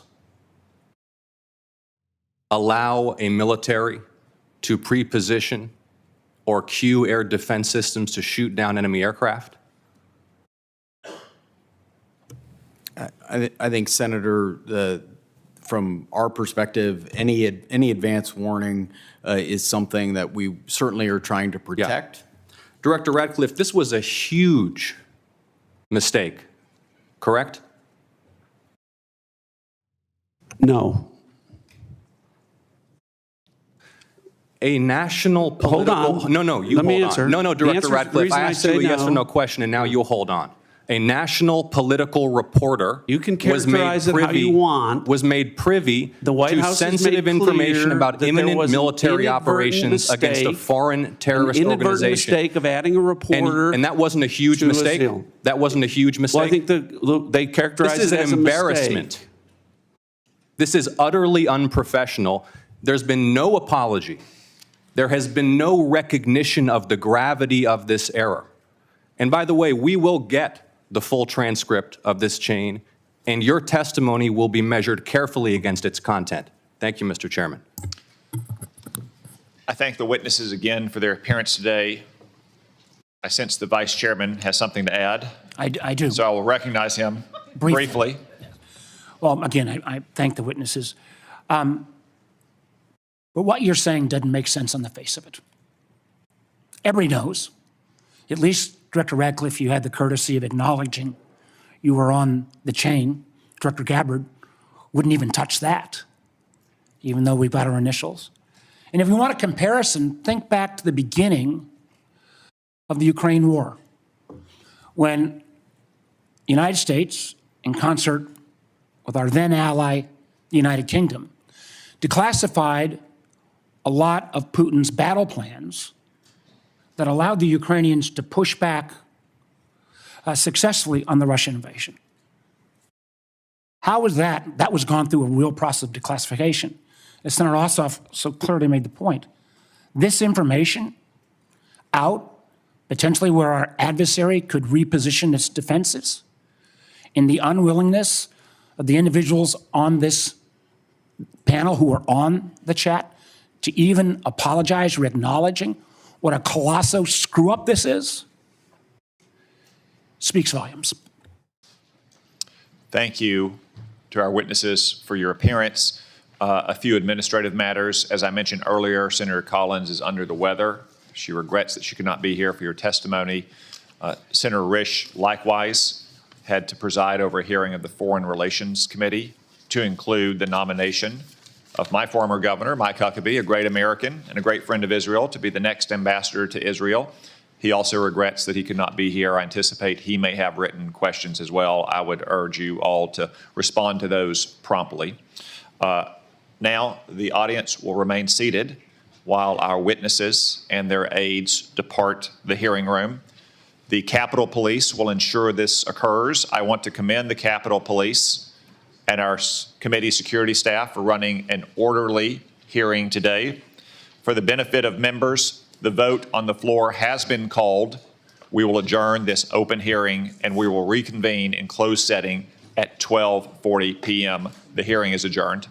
allow a military to pre-position or cue air defense systems to shoot down enemy aircraft? I think, Senator, from our perspective, any advance warning is something that we certainly are trying to protect. Yeah. Director Ratcliffe, this was a huge mistake, correct? No. A national political... Hold on. No, you Let me hold answer. on. No, Director The Ratcliffe, I asked you a yes or no question, and now you hold on. A national political reporter you can characterize it how you want. Was made privy the White to House sensitive information about imminent military operations against a foreign terrorist an inadvertent organization. Mistake of adding a reporter. And that wasn't a huge mistake? That wasn't a huge mistake? Well, I think they characterize it as a mistake. This is an embarrassment. This is utterly unprofessional. There's been no apology. There has been no recognition of the gravity of this error. And by the way, we will get the full transcript of this chain, and your testimony will be measured carefully against its content. Thank you, Mr. Chairman. I thank the witnesses again for their appearance today. I sense the Vice Chairman has something to add. I do. So I will recognize him briefly. Well, again, I thank the witnesses. But what you're saying doesn't make sense on the face of it. Everybody knows, at least Director Ratcliffe, you had the courtesy of acknowledging you were on the chain. Director Gabbard wouldn't even touch that, even though we've got our initials. And if you want a comparison, think back to the beginning of the Ukraine war, when the United States, in concert with our then ally, the United Kingdom, declassified a lot of Putin's battle plans that allowed the Ukrainians to push back successfully on the Russian invasion. How was that? That was gone through a real process of declassification. As Senator Ossoff so clearly made the point, this information out, potentially where our adversary could reposition its defenses, in the unwillingness of the individuals on this panel who are on the chat to even apologize or acknowledging what a colossal screw-up this is, speaks volumes. Thank you to our witnesses for your appearance. A few administrative matters. As I mentioned earlier, Senator Collins is under the weather. She regrets that she could not be here for your testimony. Senator Risch, likewise, had to preside over a hearing of the Foreign Relations Committee to include the nomination of my former governor, Mike Huckabee, a great American and a great friend of Israel, to be the next ambassador to Israel. He also regrets that he could not be here. I anticipate he may have written questions as well. I would urge you all to respond to those promptly. Now, the audience will remain seated while our witnesses and their aides depart the hearing room. The Capitol Police will ensure this occurs. I want to commend the Capitol Police and our committee security staff for running an orderly hearing today. For the benefit of members, the vote on the floor has been called. We will adjourn this open hearing and we will reconvene in closed setting at 12:40 p.m. The hearing is adjourned.